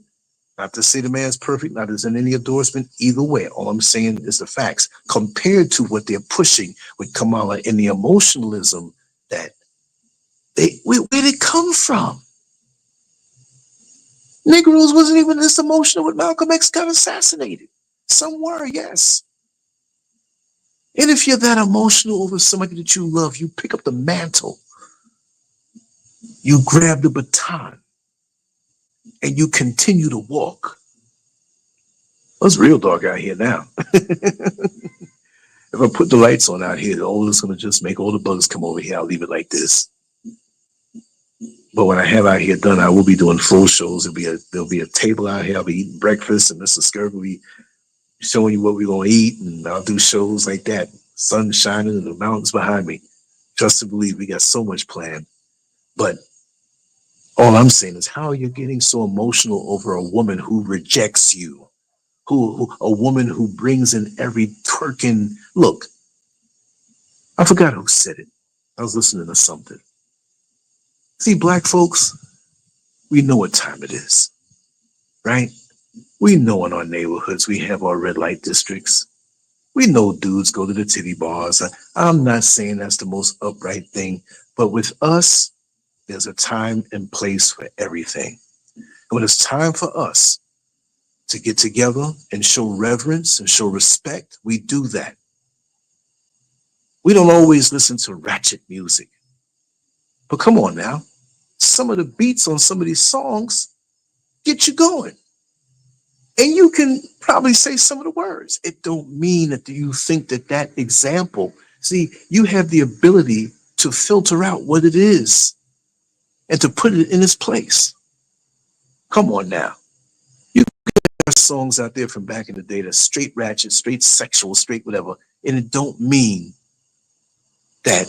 not to say the man's perfect, not as in any endorsement, either way. All I'm saying is the facts compared to what they're pushing with Kamala and the emotionalism that where did it come from? Negroes wasn't even this emotional when Malcolm X got assassinated. Some were, yes. And if you're that emotional over somebody that you love, you pick up the mantle, you grab the baton, and you continue to walk. Well, it's real dark out here now. If I put the lights on out here, all it's going to just make all the bugs come over here. I'll leave it like this. But when I have out here done, I will be doing full shows. There'll be a table out here. I'll be eating breakfast, and Mr. Scurv will be showing you what we're going to eat, and I'll do shows like that. Sun shining and the mountains behind me. Trust and believe, we got so much planned. But all I'm saying is, how are you getting so emotional over a woman who rejects you? A woman who brings in every twerking look. I forgot who said it. I was listening to something. See, black folks, we know what time it is, right? We know in our neighborhoods we have our red light districts. We know dudes go to the titty bars. I'm not saying that's the most upright thing, but with us, there's a time and place for everything. And when it's time for us to get together and show reverence and show respect, we do that. We don't always listen to ratchet music. But come on now. Some of the beats on some of these songs get you going. And you can probably say some of the words. It don't mean that you think that example, see, you have the ability to filter out what it is and to put it in its place. Come on now. You songs out there from back in the day that's straight ratchet, straight sexual, straight whatever, and it don't mean that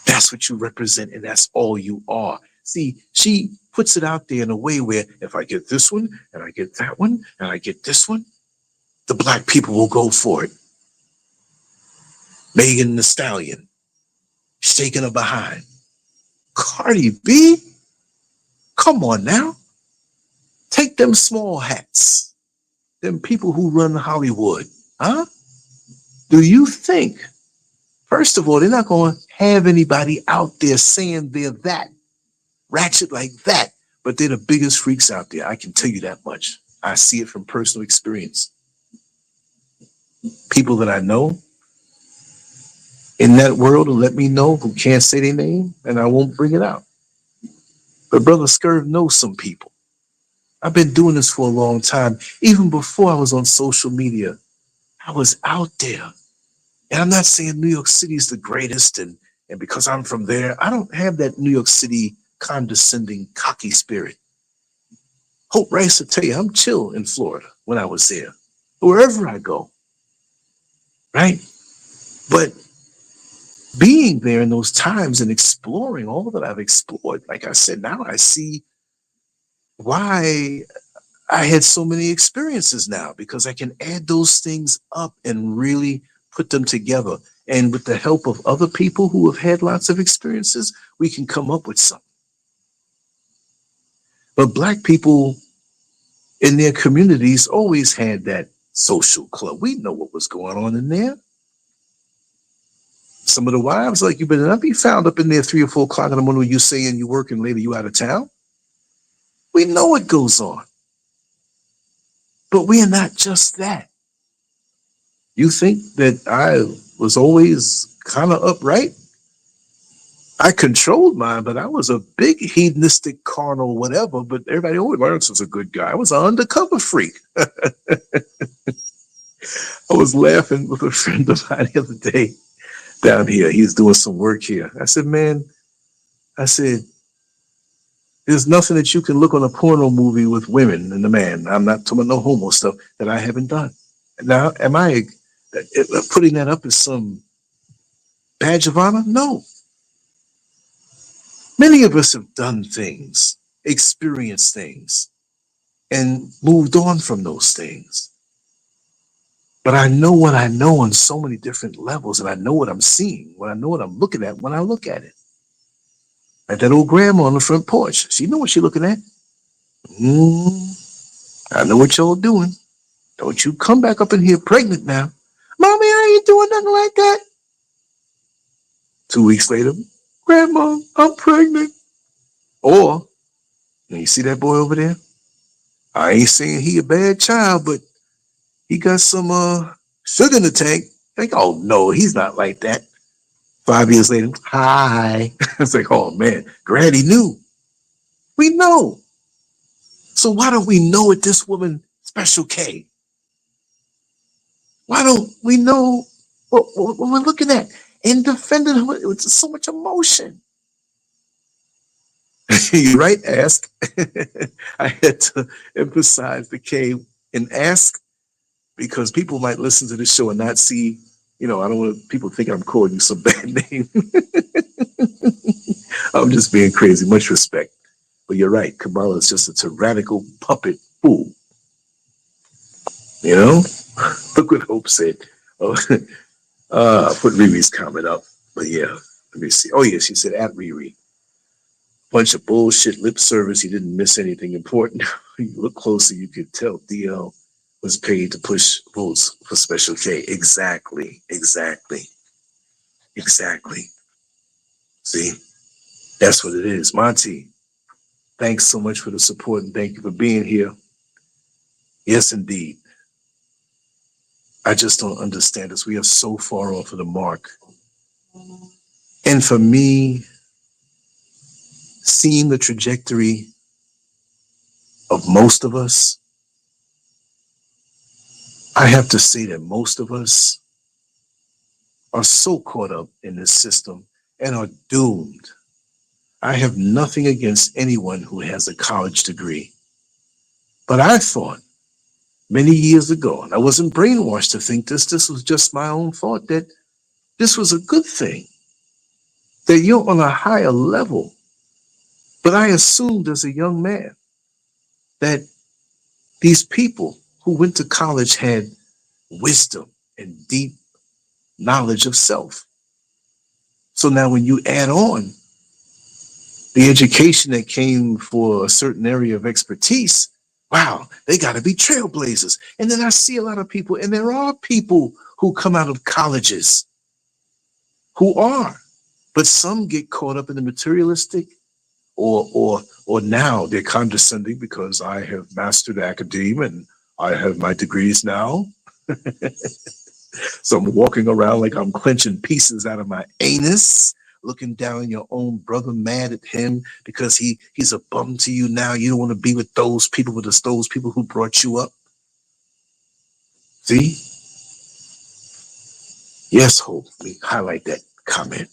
that's what you represent and that's all you are. See, she puts it out there in a way where if I get this one and I get that one and I get this one, the black people will go for it. Megan Thee Stallion, shaking her behind. Cardi B, come on now. Take them small hats, them people who run Hollywood, huh? Do you think, first of all, they're not going to have anybody out there saying they're that ratchet like that, but they're the biggest freaks out there. I can tell you that much. I see it from personal experience. People that I know in that world will let me know who can't say their name, and I won't bring it out. But Brother Scurv knows some people. I've been doing this for a long time. Even before I was on social media, I was out there. And I'm not saying New York City is the greatest, and because I'm from there, I don't have that New York City condescending, cocky spirit. Hope Rice will tell you, I'm chill in Florida when I was there, wherever I go, right? But being there in those times and exploring all that I've explored, like I said, now I see why I had so many experiences now, because I can add those things up and really put them together. And with the help of other people who have had lots of experiences, we can come up with something. But Black people in their communities always had that social club. We know what was going on in there. Some of the wives, like, you better not be found up in there 3 or 4 o'clock in the morning when you saying you working later, you out of town. We know what goes on. But we are not just that. You think that I was always kind of upright? I controlled mine, but I was a big hedonistic, carnal, whatever. But everybody always Lawrence was a good guy. I was an undercover freak. I was laughing with a friend of mine the other day down here. He was doing some work here. I said, man, there's nothing that you can look on a porno movie with women and the man. I'm not talking about no homo stuff that I haven't done. Now, am I putting that up as some badge of honor? No. Many of us have done things, experienced things, and moved on from those things. But I know what I know on so many different levels, and I know what I'm seeing, I know what I'm looking at when I look at it. Like that old grandma on the front porch. She know what she's looking at. I know what y'all doing. Don't you come back up in here pregnant now. Mommy, I ain't doing nothing like that. 2 weeks later, Grandma, I'm pregnant. Or, you see that boy over there? I ain't saying he a bad child, but he got some sugar in the tank. Like, oh no, he's not like that. 5 years later, hi. It's like, oh man, Granny knew. We know. So why don't we know it, this woman, Special K? Why don't we know what we're looking at and defending her with so much emotion? You're right, ask. I had to emphasize the K in ask because people might listen to this show and not see, I don't want people thinking I'm calling you some bad name. I'm just being crazy. Much respect. But you're right. Kamala is just a tyrannical puppet fool. Look what Hope said. Oh, put Riri's comment up. But yeah, let me see. Oh yeah, she said at Riri. Bunch of bullshit lip service. He didn't miss anything important. You look closer, you could tell DL was paid to push votes for Special K. Exactly. See, that's what it is. Monty, thanks so much for the support and thank you for being here. Yes, indeed. I just don't understand this. We are so far off of the mark. And for me, seeing the trajectory of most of us, I have to say that most of us are so caught up in this system and are doomed. I have nothing against anyone who has a college degree, but I thought many years ago. And I wasn't brainwashed to think this. This was just my own thought that this was a good thing, that you're on a higher level. But I assumed as a young man that these people who went to college had wisdom and deep knowledge of self. So now when you add on the education that came for a certain area of expertise, wow, they got to be trailblazers. And then I see a lot of people, and there are people who come out of colleges who are, but some get caught up in the materialistic, or now they're condescending because I have mastered academia and I have my degrees now. So I'm walking around like I'm clenching pieces out of my anus, looking down on your own brother, mad at him because he's a bum to you now. You don't want to be with those people, with those people who brought you up. See? Yes, Hope. We highlight that comment.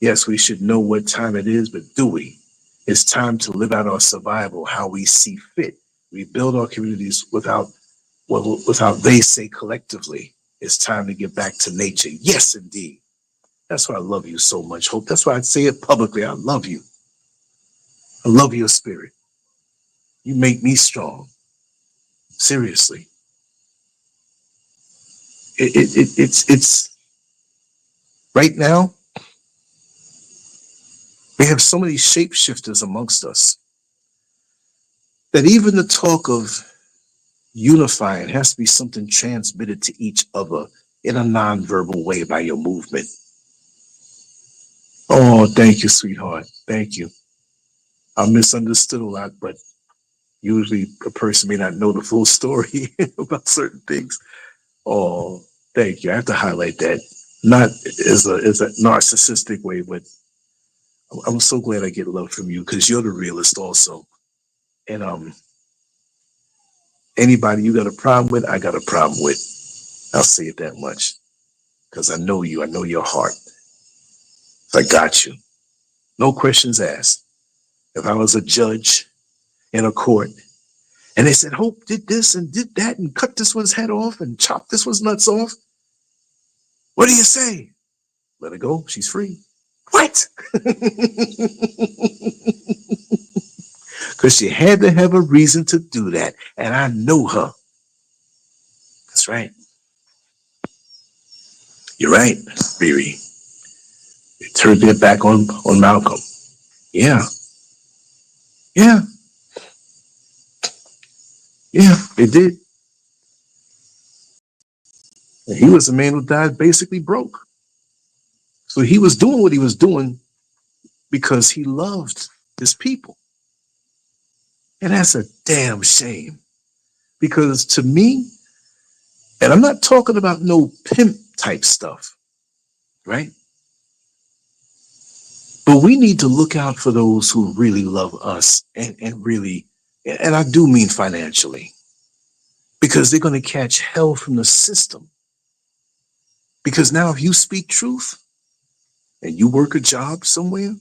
Yes, we should know what time it is, but do we? It's time to live out our survival how we see fit. We build our communities without they say collectively. It's time to get back to nature. Yes, indeed. That's why I love you so much, Hope. That's why I say it publicly. I love you. I love your spirit. You make me strong. Seriously. It's right now, we have so many shapeshifters amongst us that even the talk of unifying has to be something transmitted to each other in a nonverbal way by your movement. Oh, thank you, sweetheart. Thank you. I'm misunderstood a lot, but usually a person may not know the full story about certain things. Oh, thank you. I have to highlight that. Not as a narcissistic way, but I'm so glad I get love from you because you're the realist also. And anybody you got a problem with, I got a problem with. I'll say it that much because I know you. I know your heart. I got you. No questions asked. If I was a judge in a court and they said, Hope did this and did that and cut this one's head off and chopped this one's nuts off, what do you say? Let her go. She's free. What? Because she had to have a reason to do that. And I know her. That's right. You're right, Riri. They turned their back on Malcolm. Yeah. Yeah. Yeah, they did. And he was a man who died basically broke. So he was doing what he was doing because he loved his people. And that's a damn shame. Because to me, and I'm not talking about no pimp type stuff, right? But we need to look out for those who really love us and really, and I do mean financially, because they're going to catch hell from the system. Because now if you speak truth and you work a job somewhere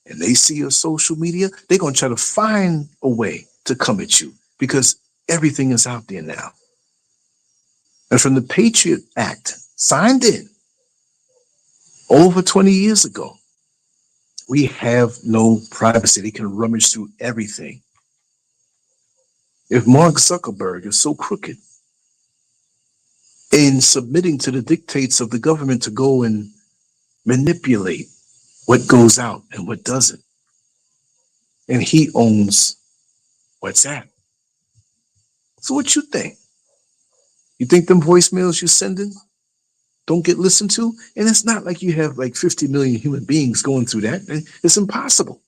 and they see your social media, they're going to try to find a way to come at you because everything is out there now. And from the Patriot Act signed in over 20 years ago, we have no privacy. They can rummage through everything. If Mark Zuckerberg is so crooked in submitting to the dictates of the government to go and manipulate what goes out and what doesn't, and he owns WhatsApp. So what you think? You think them voicemails you're sending don't get listened to? And it's not like you have like 50 million human beings going through that. It's impossible.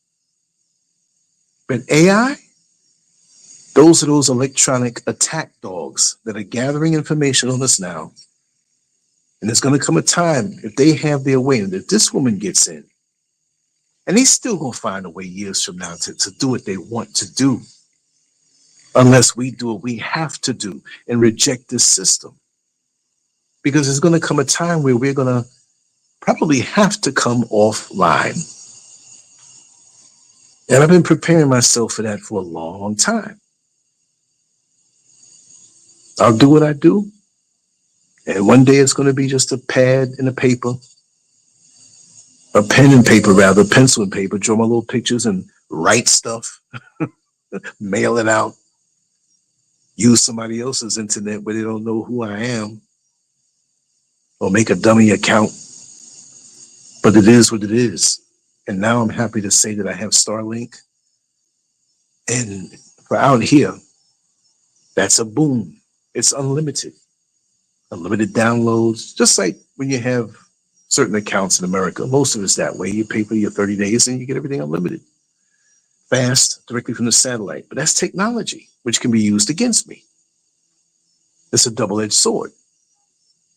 But AI, those are those electronic attack dogs that are gathering information on us now. And there's going to come a time if they have their way, and if this woman gets in, and they still going to find a way years from now to do what they want to do, unless we do what we have to do and reject this system. Because there's going to come a time where we're going to probably have to come offline. And I've been preparing myself for that for a long time. I'll do what I do. And one day it's going to be just a pad and a paper, a pen and paper, rather, pencil and paper, draw my little pictures and write stuff, mail it out, use somebody else's internet where they don't know who I am, or make a dummy account. But it is what it is. And now I'm happy to say that I have Starlink. And for out here, that's a boom. It's unlimited. Unlimited downloads, just like when you have certain accounts in America. Most of it's that way. You pay for your 30 days and you get everything unlimited, fast, directly from the satellite. But that's technology, which can be used against me. It's a double-edged sword.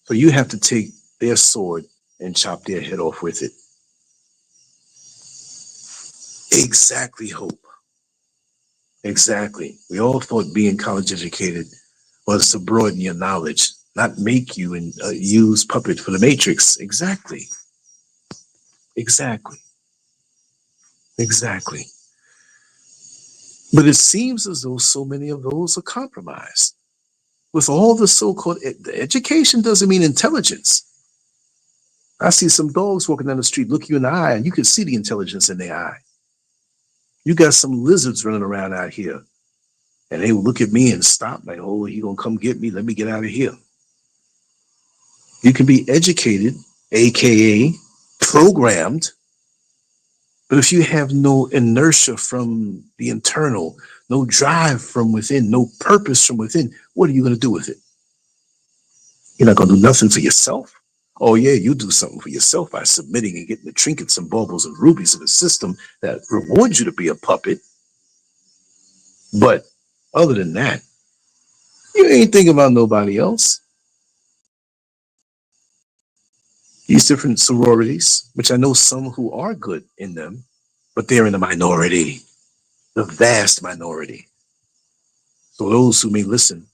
So you have to take their sword and chop their head off with it. Exactly, Hope. Exactly. We all thought being college educated was to broaden your knowledge, not make you and use puppet for the matrix. Exactly. Exactly. Exactly. But it seems as though so many of those are compromised. With all the so-called education doesn't mean intelligence. I see some dogs walking down the street, look you in the eye, and you can see the intelligence in their eye. You got some lizards running around out here, and they will look at me and stop, like, oh, he gonna come get me, let me get out of here. You can be educated, aka programmed, but if you have no inertia from the internal, no drive from within, no purpose from within, what are you going to do with it? You're not going to do nothing for yourself. Oh yeah, you do something for yourself by submitting and getting the trinkets and baubles and rubies in the system that rewards you to be a puppet. But other than that, you ain't thinking about nobody else. These different sororities, which I know some who are good in them, but they're in the minority, the vast minority. So those who may listen,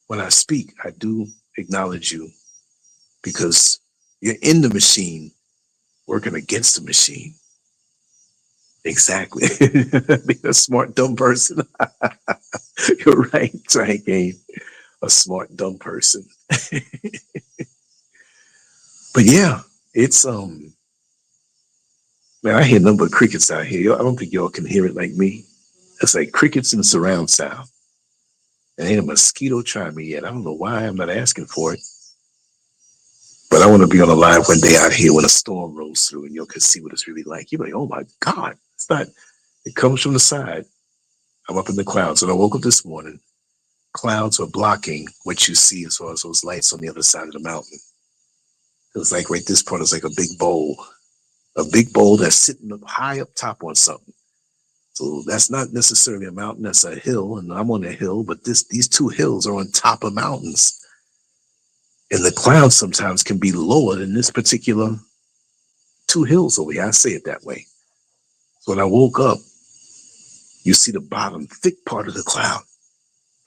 when I speak, I do acknowledge you because you're in the machine, working against the machine. Exactly. Being a smart, dumb person. You're right, Frank ain't a smart, dumb person. But yeah, it's man, I hear nothing but crickets out here. I don't think y'all can hear it like me. It's like crickets and surround sound. And ain't a mosquito trying me yet. I don't know why I'm not asking for it. But I want to be on a live one day out here when a storm rolls through and y'all can see what it's really like. You're like, oh my God, it's not, it comes from the side. I'm up in the clouds. When I woke up this morning, clouds were blocking what you see as far as those lights on the other side of the mountain. It was like right this part is like a big bowl that's sitting up high up top on something. So that's not necessarily a mountain, that's a hill, and I'm on a hill, but these two hills are on top of mountains. And the clouds sometimes can be lower than this particular two hills over here. I say it that way. So when I woke up, you see the bottom thick part of the cloud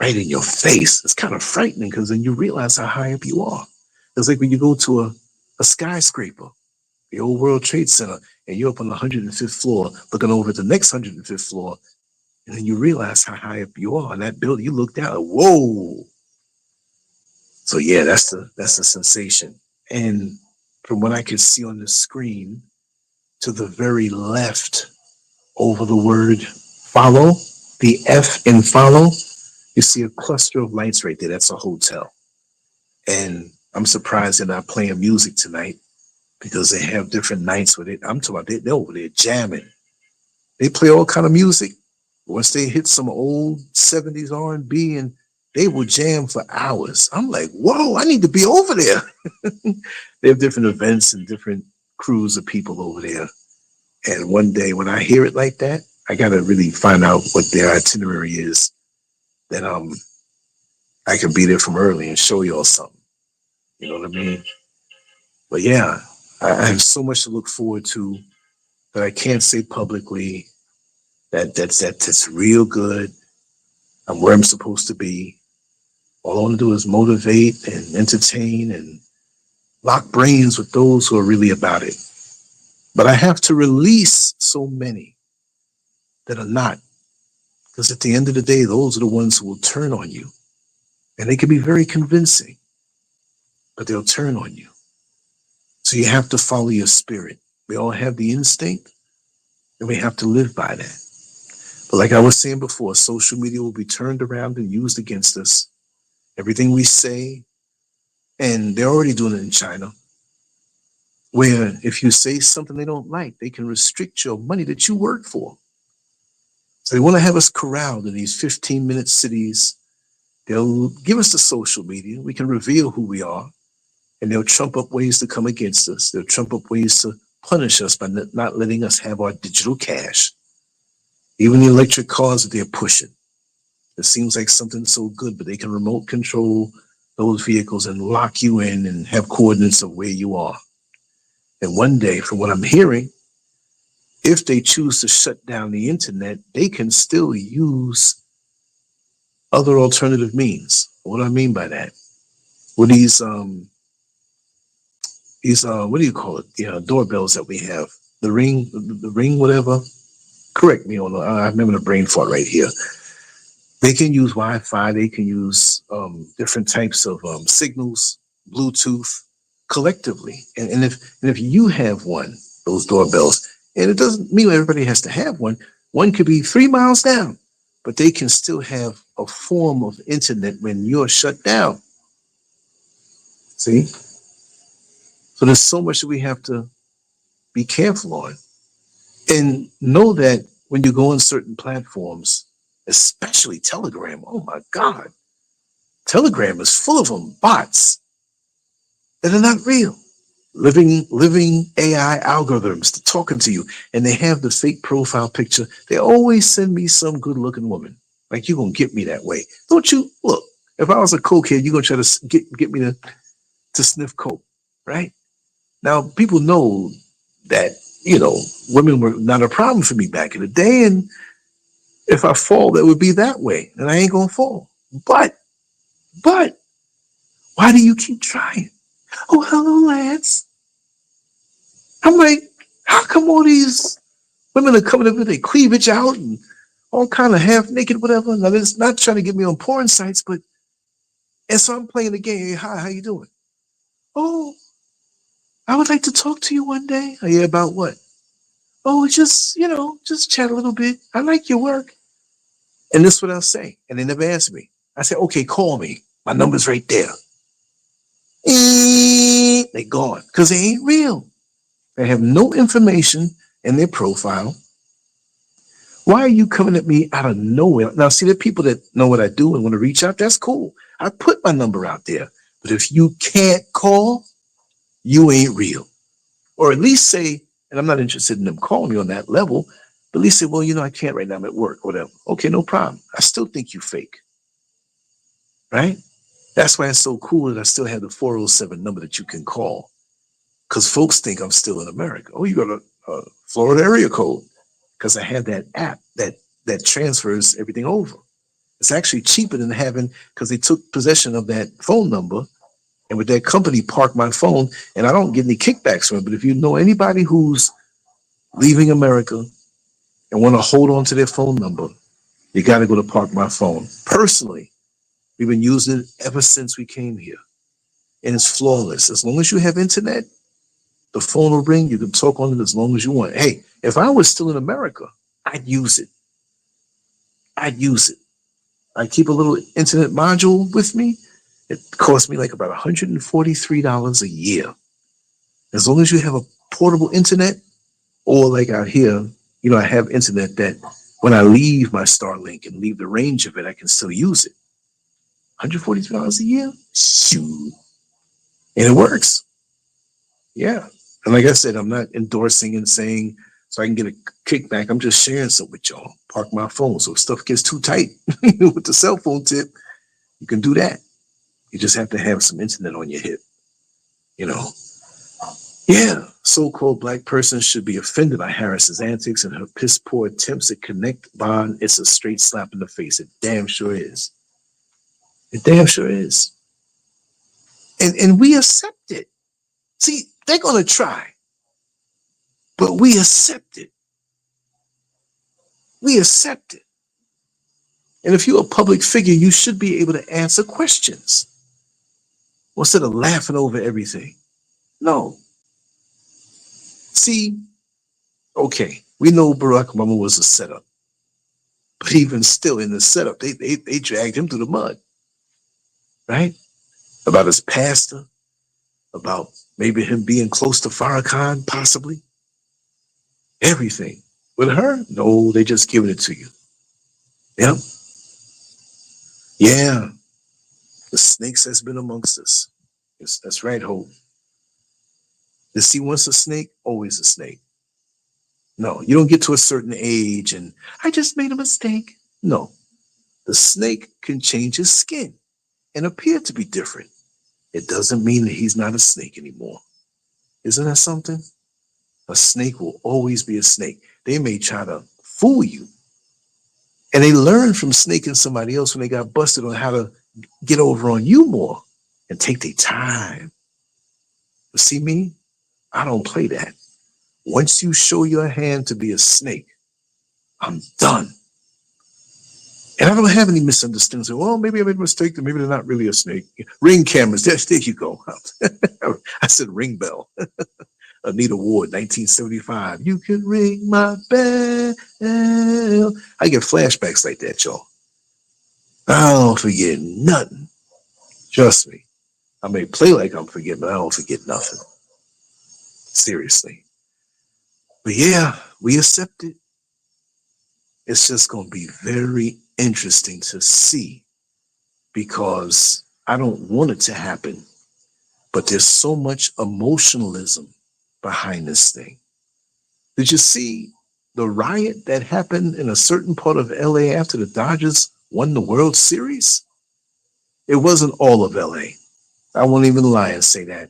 right in your face. It's kind of frightening because then you realize how high up you are. It's like when you go to a skyscraper, the old World Trade Center, and you're up on the 105th floor, looking over at the next 105th floor, and then you realize how high up you are on that building. You look down, whoa. So yeah, that's the sensation. And from what I can see on the screen, to the very left, over the word follow, the F in follow, you see a cluster of lights right there. That's a hotel. And I'm surprised they're not playing music tonight because they have different nights with it. I'm talking about they're over there jamming. They play all kind of music. Once they hit some old 70s R&B, and they will jam for hours. I'm like, whoa, I need to be over there. They have different events and different crews of people over there. And one day when I hear it like that, I got to really find out what their itinerary is. Then I can be there from early and show y'all something. You know what I mean? But yeah, I have so much to look forward to that I can't say publicly that's real good. I'm where I'm supposed to be. All I want to do is motivate and entertain and lock brains with those who are really about it. But I have to release so many that are not. Because at the end of the day, those are the ones who will turn on you. And they can be very convincing, but they'll turn on you. So you have to follow your spirit. We all have the instinct, and we have to live by that. But like I was saying before, social media will be turned around and used against us. Everything we say, and they're already doing it in China, where if you say something they don't like, they can restrict your money that you work for. So they want to have us corralled in these 15-minute cities. They'll give us the social media. We can reveal who we are, and they'll trump up ways to come against us. They'll trump up ways to punish us by not letting us have our digital cash. Even the electric cars that they're pushing. It seems like something so good, but they can remote control those vehicles and lock you in and have coordinates of where you are. And one day, from what I'm hearing, if they choose to shut down the internet, they can still use other alternative means. What do I mean by that? With these what do you call it? The doorbells that we have, the ring, whatever. Correct me on. I remember the brain fart right here. They can use Wi-Fi. They can use different types of signals, Bluetooth, collectively. And if you have one, those doorbells, and it doesn't mean everybody has to have one. One could be 3 miles down, but they can still have a form of internet when you're shut down. See? So there's so much that we have to be careful on. And know that when you go on certain platforms, especially Telegram, oh my God, Telegram is full of them, bots that are not real. Living AI algorithms to talking to you, and they have the fake profile picture. They always send me some good looking woman. Like, you're gonna get me that way. Don't you look, if I was a cokehead, you're gonna try to get me to sniff coke, right? Now people know that, women were not a problem for me back in the day, and if I fall, that would be that way, and I ain't gonna fall. But why do you keep trying? Oh, hello, Lance. I'm like, how come all these women are coming up with their cleavage out and all kind of half naked, whatever? Now, it's not trying to get me on porn sites, but and so I'm playing the game. Hey, hi, how you doing? Oh, I would like to talk to you one day. Oh, yeah, about what? Oh, just chat a little bit. I like your work. And this is what I'll say. And they never answer me. I say, okay, call me. My number's right there. They gone because they ain't real. They have no information in their profile. Why are you coming at me out of nowhere? Now, see, the people that know what I do and want to reach out, that's cool. I put my number out there. But if you can't call, you ain't real. Or at least say, and I'm not interested in them calling me on that level, but at least say, well, I can't right now. I'm at work, whatever. Okay, no problem. I still think you fake, right? That's why it's so cool that I still have the 407 number that you can call. Because folks think I'm still in America. Oh, you got a Florida area code. Because I have that app that transfers everything over. It's actually cheaper than having, because they took possession of that phone number, and with that company parked my phone, and I don't get any kickbacks from it. But if you know anybody who's leaving America and want to hold on to their phone number, you got to go to Park My Phone. Personally, we've been using it ever since we came here, and it's flawless. As long as you have internet, the phone will ring. You can talk on it as long as you want. Hey, if I was still in America, I'd use it. I keep a little internet module with me. It costs me like about $143 a year. As long as you have a portable internet, or like out here, I have internet that when I leave my Starlink and leave the range of it, I can still use it. $143 a year? Shoot. And it works. Yeah. And like I said, I'm not endorsing and saying so I can get a kickback. I'm just sharing something with y'all. Park My Phone. So if stuff gets too tight with the cell phone tip, you can do that. You just have to have some internet on your hip, Yeah, so-called black person should be offended by Harris's antics and her piss-poor attempts to connect bond. It's a straight slap in the face. It damn sure is. It damn sure is. And we accept it. See, they're going to try, but we accept it. We accept it. And if you're a public figure, you should be able to answer questions instead of laughing over everything. No. See, okay, we know Barack Obama was a setup, but even still in the setup, they dragged him through the mud, right? About his pastor, about maybe him being close to Farrakhan, possibly. Everything. With her, no, they just giving it to you. Yep. Yeah. The snakes has been amongst us. Yes, that's right, Hope. To see once a snake, always a snake. No, you don't get to a certain age and I just made a mistake. No, the snake can change his skin and appear to be different. It doesn't mean that he's not a snake anymore. Isn't that something? A snake will always be a snake. They may try to fool you. And they learn from snaking somebody else when they got busted on how to get over on you more and take their time. But see me? I don't play that. Once you show your hand to be a snake, I'm done. And I don't have any misunderstandings. Well, maybe I made a mistake. Maybe they're not really a snake. Ring cameras. There you go. I said ring bell. Anita Ward, 1975. You can ring my bell. I get flashbacks like that, y'all. I don't forget nothing. Trust me. I may play like I'm forgetting, but I don't forget nothing. Seriously. But yeah, we accept it. It's just going to be very interesting to see because I don't want it to happen. But there's so much emotionalism behind this thing. Did you see the riot that happened in a certain part of LA after the Dodgers won the World Series? It wasn't all of LA. I won't even lie and say that.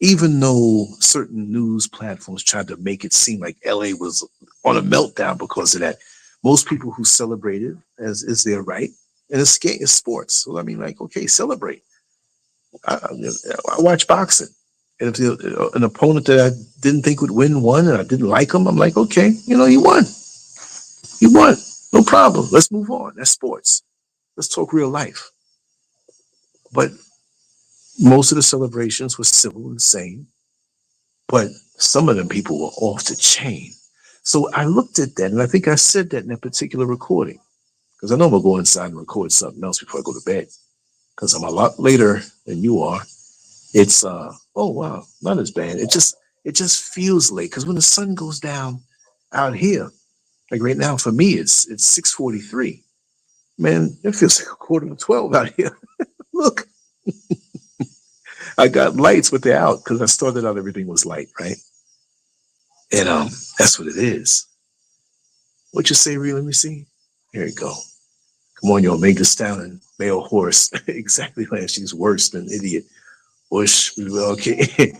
Even though certain news platforms tried to make it seem like LA was on a meltdown because of that, most people who celebrated, as is their right, and it's sports. So I mean, like, okay, celebrate. I watch boxing. And if an opponent that I didn't think would win won and I didn't like him, I'm like, okay, he won. He won. No problem. Let's move on. That's sports. Let's talk real life. But most of the celebrations were civil and sane. But some of them people were off the chain. So I looked at that, and I think I said that in a particular recording. Because I know I'm going to go inside and record something else before I go to bed. Because I'm a lot later than you are. It's oh wow, not as bad. It just feels late because when the sun goes down out here, like right now for me, it's 6:43. Man, it feels like a quarter to 12 out here. Look, I got lights, but they're out because I started out everything was light, right? And that's what it is. What you say, Ree? Let me see. Here we go. Come on, y'all, make the stallion, male horse. Exactly like she's worse than idiot. Bush, okay.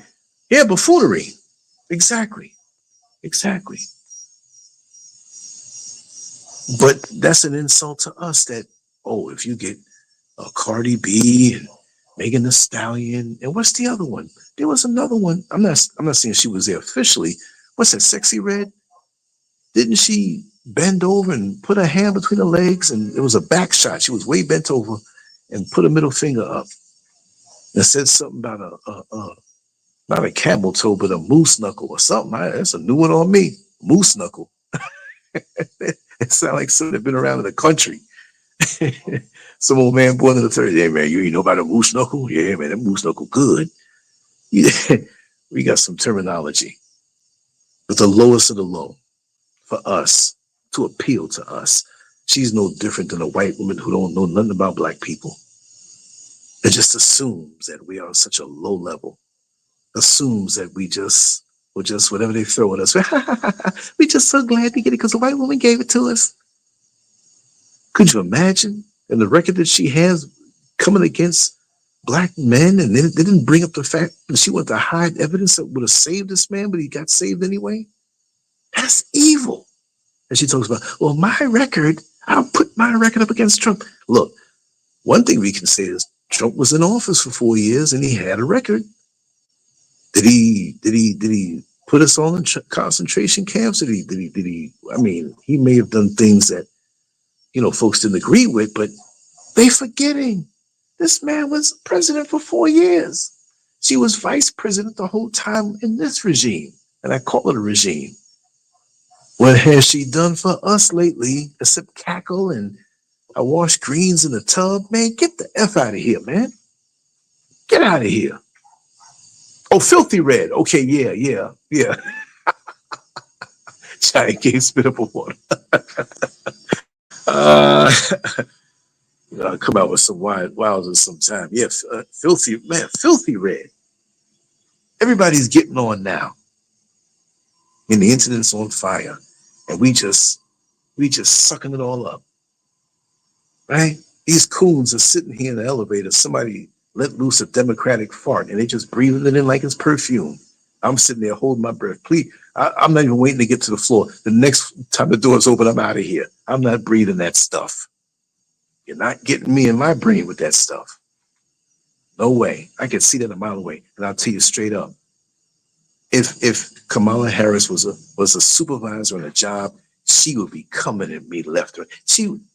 Yeah, buffoonery. Exactly. Exactly. But that's an insult to us that, oh, if you get Cardi B and Megan Thee Stallion, and what's the other one? There was another one. I'm not saying she was there officially. What's that, Sexy Red? Didn't she bend over and put her hand between her legs and it was a back shot? She was way bent over and put a middle finger up and said something about not a camel toe, but a moose knuckle or something. That's a new one on me. Moose knuckle. It sounds like something that been around in the country. Some old man born in the 30s. Hey man, you know about a moose knuckle? Yeah, man, that moose knuckle good. Yeah, we got some terminology. But the lowest of the low for us to appeal to us. She's no different than a white woman who don't know nothing about black people. It just assumes that we are on such a low level. Assumes that we just will just whatever they throw at us. We just so glad to get it because the white woman gave it to us. Could you imagine? And the record that she has coming against black men, and they didn't bring up the fact that she wanted to hide evidence that would have saved this man, but he got saved anyway. That's evil. And she talks about, well, my record, I'll put my record up against Trump. Look, one thing we can say is Trump was in office for 4 years and he had a record. Did he put us all in concentration camps? Did he? I mean, he may have done things that folks didn't agree with, but they forgetting this man was president for 4 years. She was vice president the whole time in this regime, and I call it a regime. What has she done for us lately except cackle and I wash greens in the tub? Man, get the F out of here, man. Get out of here. Oh, filthy red. Okay, yeah. Giant game spit up a water. Come out with some wilders sometime. Yeah, filthy red. Everybody's getting on now. And the internet's on fire. And we just sucking it all up. Right? These coons are sitting here in the elevator. Somebody let loose a Democratic fart and they just breathing it in like it's perfume. I'm sitting there holding my breath. Please, I'm not even waiting to get to the floor. The next time the door's open, I'm out of here. I'm not breathing that stuff. You're not getting me in my brain with that stuff. No way. I can see that a mile away. And I'll tell you straight up, if Kamala Harris was a supervisor on a job, she would be coming at me left.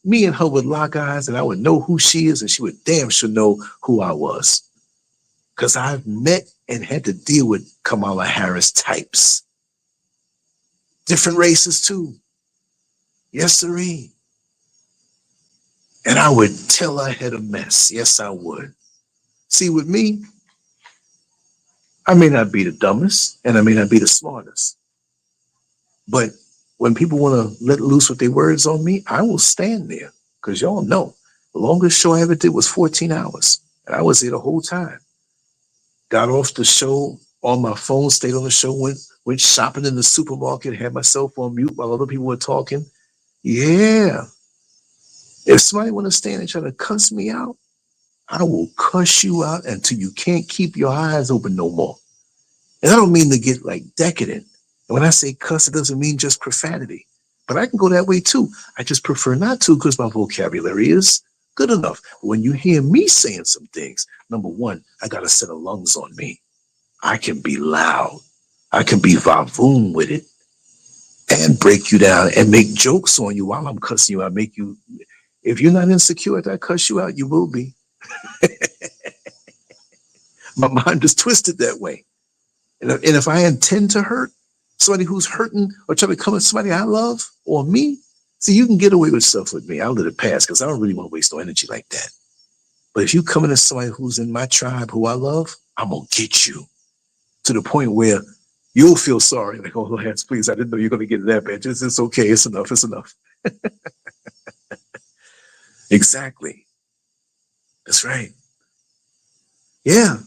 Me and her would lock eyes, and I would know who she is, and she would damn sure know who I was. Because I've met and had to deal with Kamala Harris types. Different races too. Yes, sirree. And I would tell I had a mess. Yes, I would. See, with me, I may not be the dumbest and I may not be the smartest. But when people want to let loose with their words on me, I will stand there. Because y'all know, the longest show I ever did was 14 hours. And I was there the whole time. Got off the show on my phone, stayed on the show, went shopping in the supermarket, had myself on mute while other people were talking. Yeah. If somebody want to stand and try to cuss me out, I will cuss you out until you can't keep your eyes open no more. And I don't mean to get like decadent. And when I say cuss, it doesn't mean just profanity. But I can go that way too. I just prefer not to because my vocabulary is good enough. When you hear me saying some things, number one, I got a set of lungs on me. I can be loud. I can be vavoom with it and break you down and make jokes on you while I'm cussing you. I make you, if you're not insecure after I cuss you out, you will be. My mind is twisted that way. And if I intend to hurt somebody who's hurting or trying to come at somebody I love or me, see, you can get away with stuff with me. I'll let it pass because I don't really want to waste no energy like that. But if you come in as somebody who's in my tribe who I love, I'm going to get you to the point where you'll feel sorry. Like, oh, Lance, please, I didn't know you were going to get that bad. It's okay. It's enough. It's enough. Exactly. That's right. Yeah.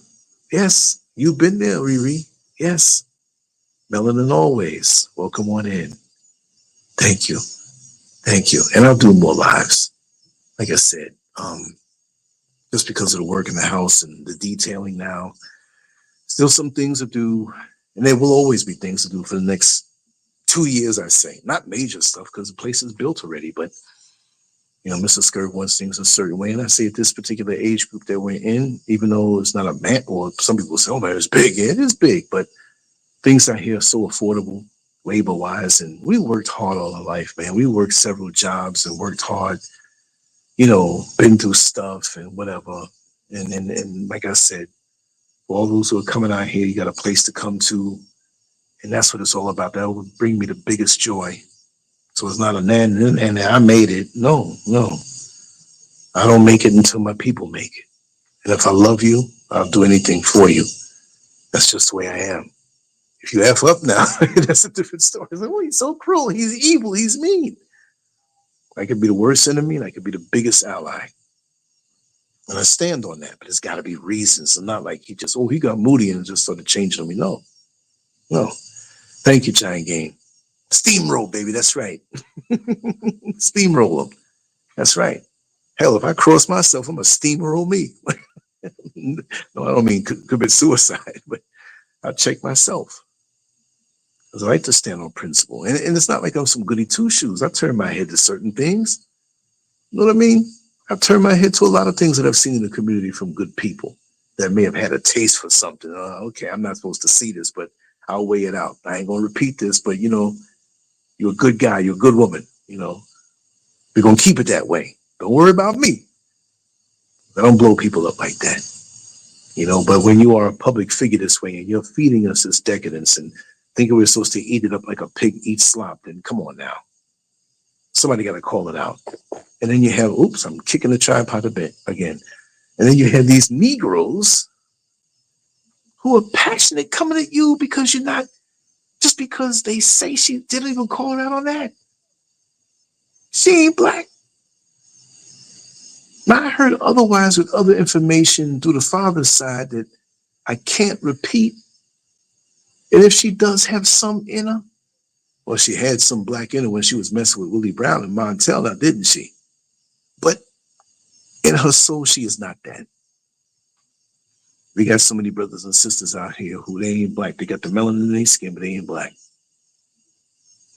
Yes. You've been there, Riri. Yes. Melanin always. Welcome on in. Thank you. Thank you. And I'll do more lives. Like I said, just because of the work in the house and the detailing now, still some things to do. And there will always be things to do for the next 2 years, I say. Not major stuff because the place is built already, but Mr. Scurv wants things a certain way. And I say at this particular age group that we're in, even though it's not a man, or some people say, oh man, it's big. Yeah, it is big, but things out here are so affordable, labor-wise. And we worked hard all our life, man. We worked several jobs and worked hard, been through stuff and whatever. And like I said, for all those who are coming out here, you got a place to come to. And that's what it's all about. That will bring me the biggest joy. So it's not and I made it. No. I don't make it until my people make it. And if I love you, I'll do anything for you. That's just the way I am. If you F up now, that's a different story. It's like, oh, he's so cruel. He's evil. He's mean. I could be the worst enemy and I could be the biggest ally. And I stand on that, but it's got to be reasons and not like he got moody and just started changing on me. No. Thank you, Giant Game. Steamroll, baby. That's right. Steamroll them. That's right. Hell, if I cross myself, I'm going to steamroll me. No, I don't mean commit suicide, but I'll check myself. Because I like to stand on principle. And it's not like I'm some goody two-shoes. I turn my head to certain things. You know what I mean? I've turned my head to a lot of things that I've seen in the community from good people that may have had a taste for something. Okay, I'm not supposed to see this, but I'll weigh it out. I ain't going to repeat this, but, you're a good guy. You're a good woman, We're going to keep it that way. Don't worry about me. I don't blow people up like that. But when you are a public figure this way and you're feeding us this decadence and thinking we're supposed to eat it up like a pig eats slop, then come on now. Somebody got to call it out. And then you have, oops, I'm kicking the tripod a bit again. And then you have these Negroes who are passionate coming at you because you're not, just because they say she didn't even call her out on that. She ain't black. Now I heard otherwise with other information through the father's side that I can't repeat. And if she does have some in her, well, she had some black in her when she was messing with Willie Brown and Montel, now didn't she? But in her soul, she is not that. We got so many brothers and sisters out here who they ain't black. They got the melanin in their skin, but they ain't black.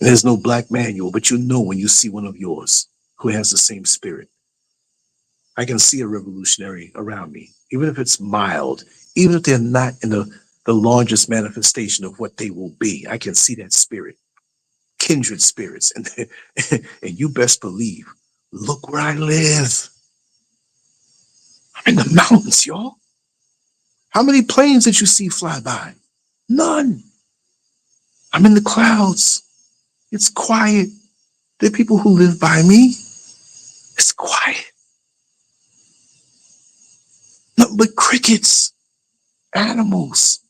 And there's no black manual, but you know when you see one of yours who has the same spirit. I can see a revolutionary around me, even if it's mild, even if they're not in the largest manifestation of what they will be. I can see that spirit, kindred spirits. And, and you best believe, look where I live. I'm in the mountains, y'all. How many planes did you see fly by? None. I'm in the clouds. It's quiet. There are people who live by me. It's quiet. Nothing but crickets, animals,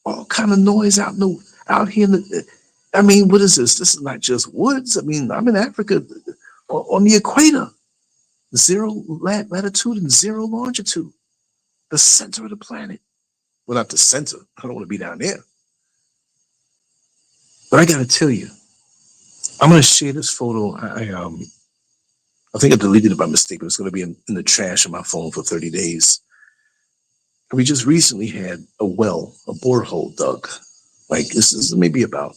all kind of noise out here in the. I mean, what is this? This is not just woods. I mean, I'm in Africa on the equator, 0 latitude and 0 longitude, the center of the planet. Well, not the center. I don't want to be down there. But I got to tell you, I'm going to share this photo. I think I deleted it by mistake, but it's going to be in the trash of my phone for 30 days. And we just recently had a borehole dug. Like this is maybe about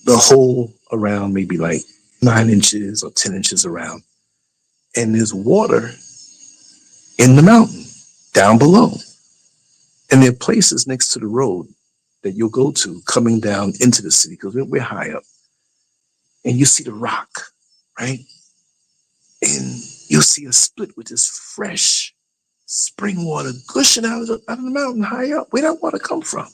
the hole around maybe like 9 inches or 10 inches around. And there's water in the mountain down below. And there are places next to the road that you'll go to coming down into the city because we're high up. And you see the rock, right? And you'll see a split with this fresh spring water gushing out of the mountain high up. Where that water come from?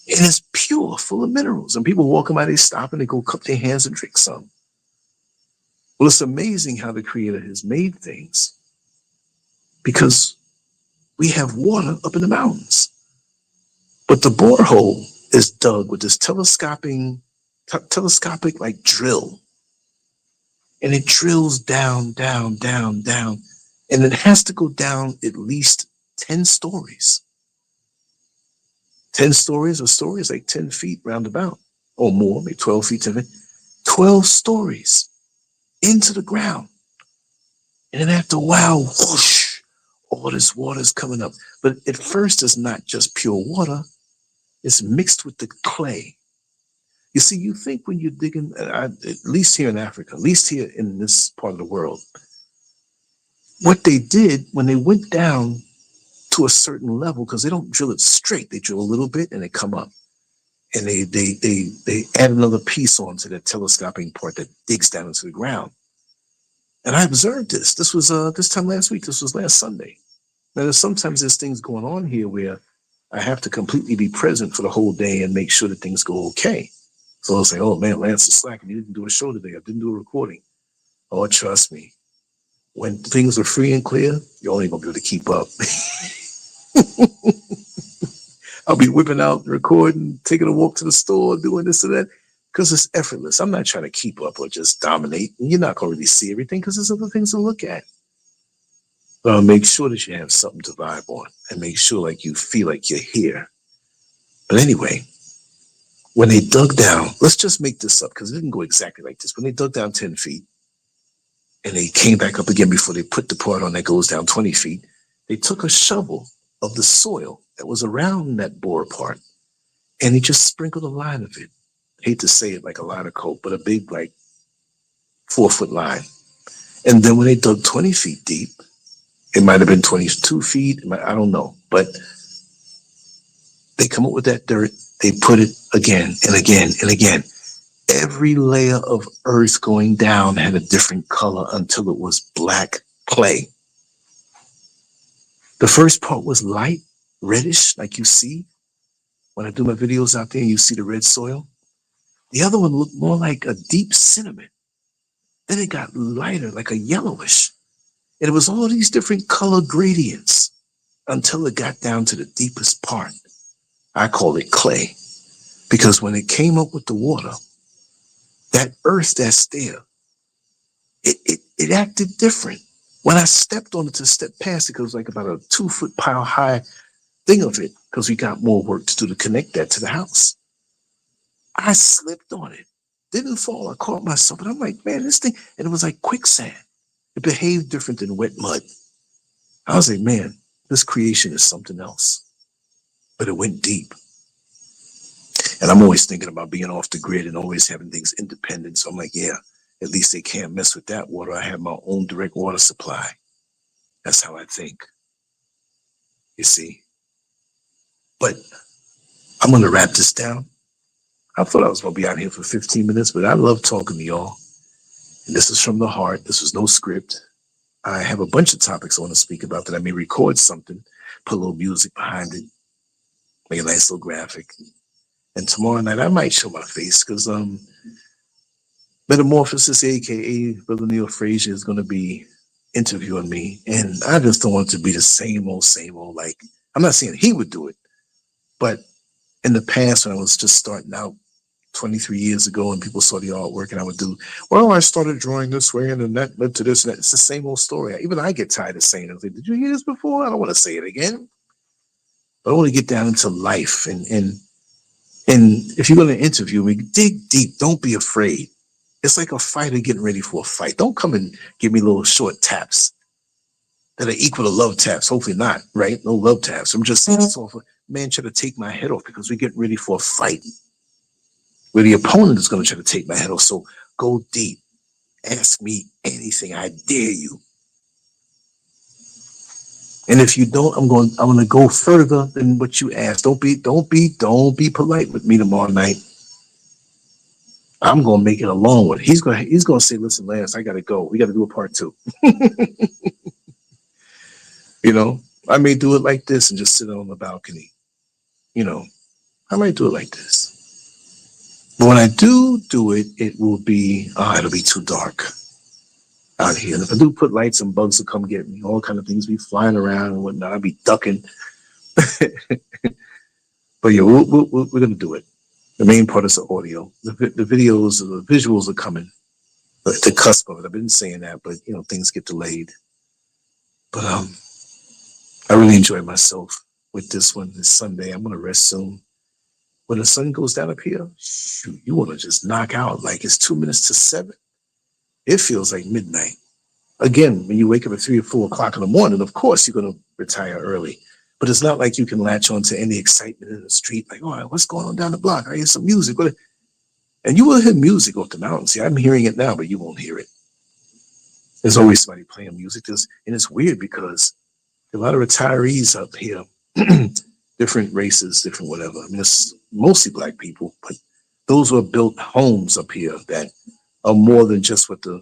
And it's pure, full of minerals. And people walking by, they stop and they go cup their hands and drink some. Well, it's amazing how the Creator has made things because we have water up in the mountains. But the borehole is dug with this telescopic like drill. And it drills down, down, down, down. And it has to go down at least 10 stories. 10 stories, a story is like 10 feet roundabout or more, maybe 12 feet, 10 feet. 12 stories into the ground. And then after a while, whoosh, all this water is coming up. But at first, it's not just pure water. It's mixed with the clay. You see, you think when you're digging, at least here in Africa, at least here in this part of the world, what they did when they went down to a certain level, because they don't drill it straight, they drill a little bit and they come up. And they add another piece onto that telescoping part that digs down into the ground. And I observed this. This was this time last week. This was last Sunday. Now, sometimes there's things going on here where I have to completely be present for the whole day and make sure that things go okay. So I'll say, oh man, Lance is slacking. He didn't do a show today. I didn't do a recording. Oh, trust me. When things are free and clear, you're only going to be able to keep up. I'll be whipping out, recording, taking a walk to the store, doing this or that, because it's effortless. I'm not trying to keep up or just dominate. And you're not going to really see everything because there's other things to look at. But I'll make sure that you have something to vibe on and make sure like you feel like you're here. But anyway, when they dug down, let's just make this up because it didn't go exactly like this. When they dug down 10 feet and they came back up again before they put the part on that goes down 20 feet, they took a shovel of the soil that was around that bore part and they just sprinkled a line of it. I hate to say it like a line of coke, but a big like 4-foot line. And then when they dug 20 feet deep, it might have been 22 feet, I don't know, but they come up with that dirt, they put it again and again and again. Every layer of earth going down had a different color until it was black clay. The first part was light, reddish, like you see when I do my videos out there and you see the red soil. The other one looked more like a deep cinnamon. Then it got lighter, like a yellowish. And it was all these different color gradients until it got down to the deepest part. I call it clay because when it came up with the water, that earth that's there, it acted different. When I stepped on it to step past it, because it was like about a 2-foot pile high thing of it, because we got more work to do to connect that to the house. I slipped on it, didn't fall. I caught myself, and I'm like, man, this thing, and it was like quicksand. It behaved different than wet mud. I was like, man, this creation is something else. But it went deep. And I'm always thinking about being off the grid and always having things independent. So I'm like, yeah, at least they can't mess with that water. I have my own direct water supply. That's how I think. You see? But I'm going to wrap this down. I thought I was going to be out here for 15 minutes, but I love talking to y'all. And this is from the heart. This was no script. I have a bunch of topics I want to speak about that I may record something, put a little music behind it, make a nice little graphic. And tomorrow night I might show my face because Metamorphosis, aka Brother Neil Frazier, is going to be interviewing me, and I just don't want it to be the same old. Like, I'm not saying he would do it, but in the past when I was just starting out 23 years ago and people saw the artwork and I would do, well, I started drawing this way and then that led to this and that. It's the same old story. Even I get tired of saying it. I was like, did you hear this before? I don't want to say it again. But I want to get down into life. And if you're going to interview me, dig deep. Don't be afraid. It's like a fighter getting ready for a fight. Don't come and give me little short taps that are equal to love taps. Hopefully not, right? No love taps. I'm just saying it's off. Man, try to take my head off because we're getting ready for a fight where the opponent is going to try to take my head off. So go deep. Ask me anything. I dare you. And if you don't, I'm going to go further than what you asked. Don't be polite with me tomorrow night. I'm going to make it a long one. He's going to say, listen, Lance, I got to go. We got to do a part 2. You know, I may do it like this and just sit on the balcony. You know, I might do it like this. But when I do it, it will be, it'll be too dark out here. And if I do put lights, and bugs will come get me. All kind of things be flying around and whatnot. I'll be ducking. But yeah, we're going to do it. The main part is the audio. The videos, the visuals are coming. At the cusp of it. I've been saying that, but you know, things get delayed. But I really enjoyed myself with this one. This Sunday, I'm gonna rest soon. When the sun goes down up here, shoot, you want to just knock out like it's 2 minutes to 7. It feels like midnight. Again, when you wake up at 3 or 4 o'clock in the morning, of course you're gonna retire early. But it's not like you can latch on to any excitement in the street. Like, oh, what's going on down the block? I hear some music. And you will hear music off the mountain. See, I'm hearing it now, but you won't hear it. There's always somebody playing music. And it's weird because there are a lot of retirees up here, different races, different whatever. I mean, it's mostly black people, but those who have built homes up here that are more than just what the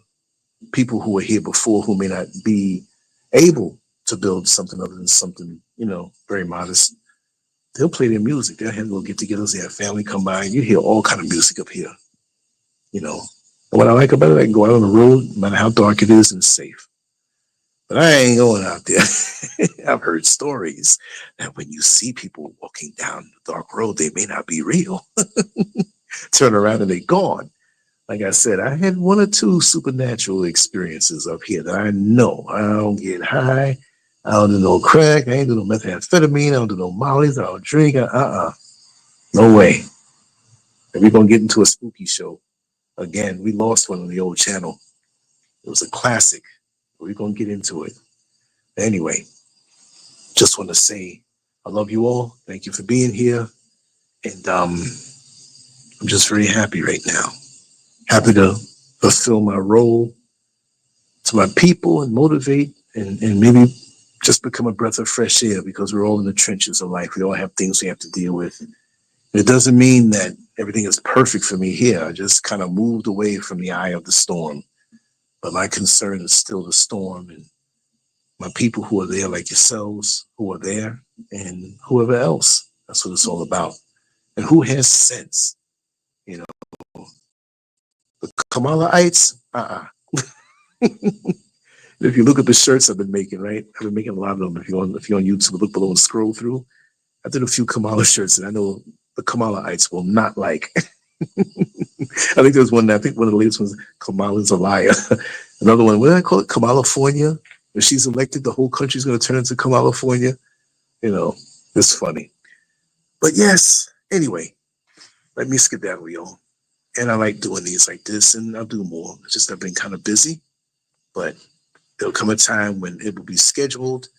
people who were here before who may not be able to build something other than something, you know, very modest. They'll play their music. They'll have little get-togethers. They have family come by, and you hear all kind of music up here, you know. And what I like about it, I can go out on the road, no matter how dark it is, and it's safe. But I ain't going out there. I've heard stories that when you see people walking down the dark road, they may not be real. Turn around and they're gone. Like I said, I had 1 or 2 supernatural experiences up here that I know. I don't get high. I don't do no crack. I ain't do no methamphetamine. I don't do no mollies. I don't drink. No way. And we're going to get into a spooky show. Again, we lost one on the old channel. It was a classic. We're going to get into it. Anyway, just want to say I love you all. Thank you for being here. And I'm just very happy right now. Happy to fulfill my role to my people and motivate and maybe just become a breath of fresh air because we're all in the trenches of life. We all have things we have to deal with. And it doesn't mean that Everything is perfect for me here. I just kind of moved away from the eye of the storm. But my concern is still the storm and my people who are there, like yourselves, who are there, and whoever else. That's what it's all about. And who has sense? You know, the Kamalaites, If you look at the shirts I've been making, right? I've been making a lot of them. If you're on YouTube, look below and scroll through. I did a few Kamala shirts, and I know the Kamalaites will not like. I think there's one. I think one of the latest ones, Kamala's a liar. Another one, what did I call it? Kamalifornia. If she's elected, the whole country's going to turn into Kamalifornia. You know, it's funny. But yes, anyway, let me skedaddle, y'all. And I like doing these like this, and I'll do more. It's just I've been kind of busy, but there'll come a time when it will be scheduled,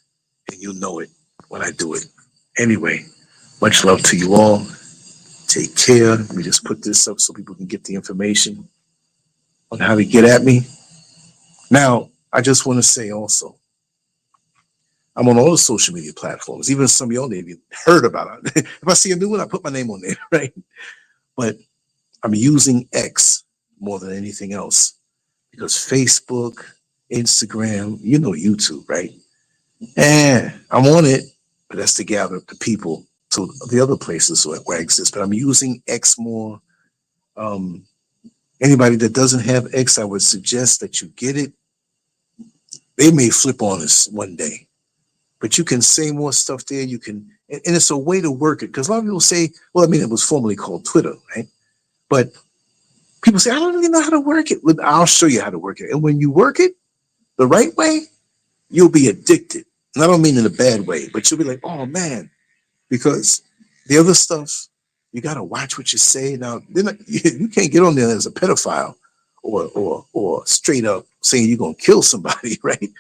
and you'll know it when I do it. Anyway, much love to you all. Take care. Let me just put this up so people can get the information on how to get at me. Now, I just want to say also, I'm on all the social media platforms. Even some of y'all maybe heard about it. If I see a new one, I put my name on there, right? But I'm using X more than anything else because Facebook, Instagram, you know YouTube, right? And I'm on it, but that's to gather up the people to the other places where I exist. But I'm using X more. Anybody that doesn't have X, I would suggest that you get it. They may flip on us one day, but you can say more stuff there. You can, and it's a way to work it. Because a lot of people say, well, I mean, it was formerly called Twitter, right? But people say, I don't really know how to work it. Well, I'll show you how to work it. And when you work it the right way, you'll be addicted. And I don't mean in a bad way, but you'll be like, oh man, because the other stuff, you got to watch what you say. Now, you can't get on there as a pedophile or straight up saying you're going to kill somebody, right?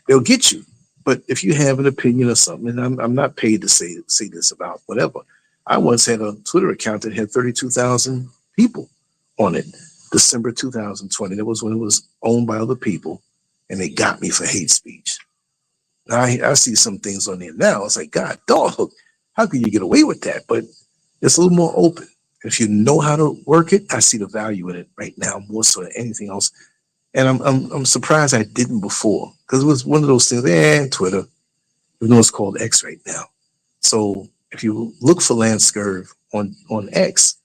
They'll get you. But if you have an opinion or something, and I'm not paid to say this about whatever. I once had a Twitter account that had 32,000 people on it, December 2020. That was when it was owned by other people, and they got me for hate speech. Now, I see some things on there now. It's like, God, dog, how can you get away with that? But it's a little more open. If you know how to work it, I see the value in it right now more so than anything else. And I'm surprised I didn't before, because it was one of those things. Twitter, you know, it's called X right now. So if you look for Scurv on X,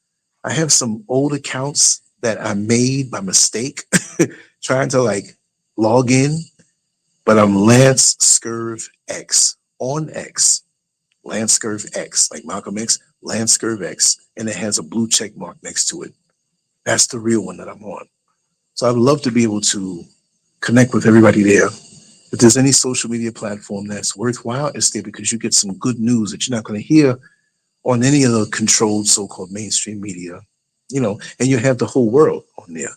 I have some old accounts that I made by mistake, trying to like log in. But I'm Lance Scurv X on X, Lance Scurv X, like Malcolm X, Lance Scurv X, and it has a blue check mark next to it. That's the real one that I'm on. So I'd love to be able to connect with everybody there. If there's any social media platform that's worthwhile, it's there because you get some good news that you're not going to hear on any of the controlled so-called mainstream media, you know, and you have the whole world on there.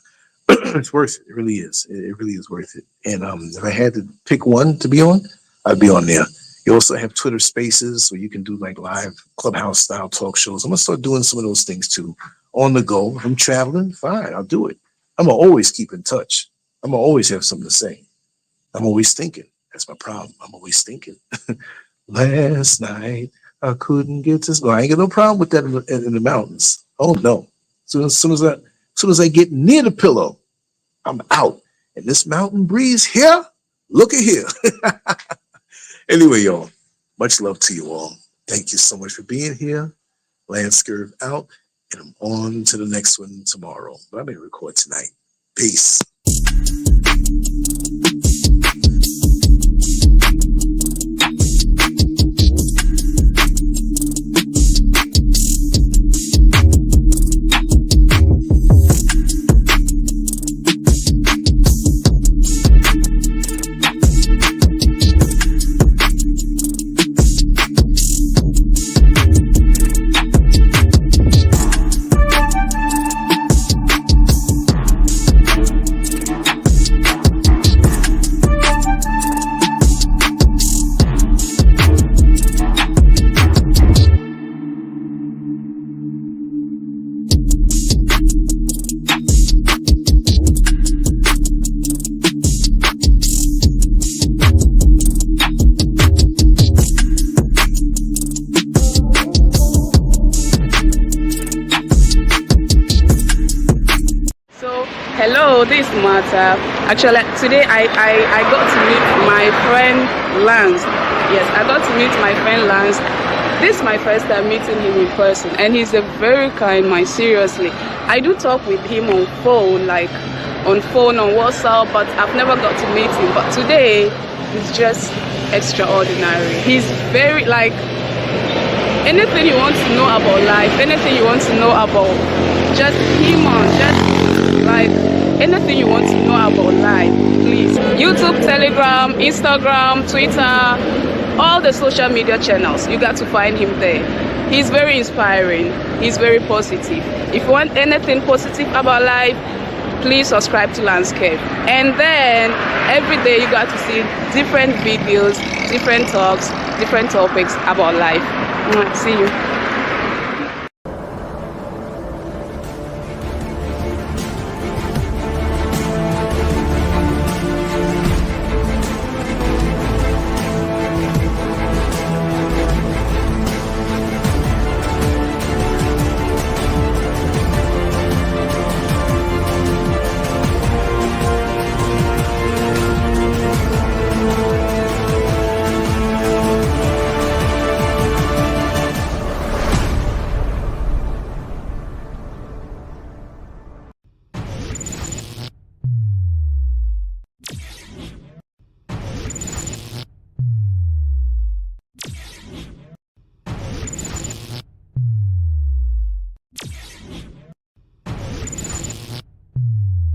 It's worth it. It really is. It really is worth it. And if I had to pick one to be on, I'd be on there. You also have Twitter Spaces where you can do like live clubhouse style talk shows. I'm gonna start doing some of those things too on the go. If I'm traveling, fine, I'll do it. I'm gonna always keep in touch. I'm gonna always have something to say. I'm always thinking. That's my problem. I'm always thinking. Last night I couldn't get to. Well, I ain't got no problem with that in the mountains. Oh no. So as soon as I get near the pillow, I'm out. And this mountain breeze here, look at here. Anyway, y'all, much love to you all. Thank you so much for being here. Lance Scurv out, and I'm on to the next one tomorrow. But I may record tonight. Peace. So this matter, actually today I got to meet my friend Lance. Yes, I got to meet my friend Lance. This is my first time meeting him in person, and he's a very kind man, seriously. I do talk with him on phone, on WhatsApp, but I've never got to meet him. But today, he's just extraordinary. He's very, anything you want to know about life, anything you want to know about just human, anything you want to know about life, please. YouTube, Telegram, Instagram, Twitter, all the social media channels, you got to find him there. He's very inspiring. He's very positive. If you want anything positive about life, please subscribe to Scurv. And then every day you got to see different videos, different talks, different topics about life. See you.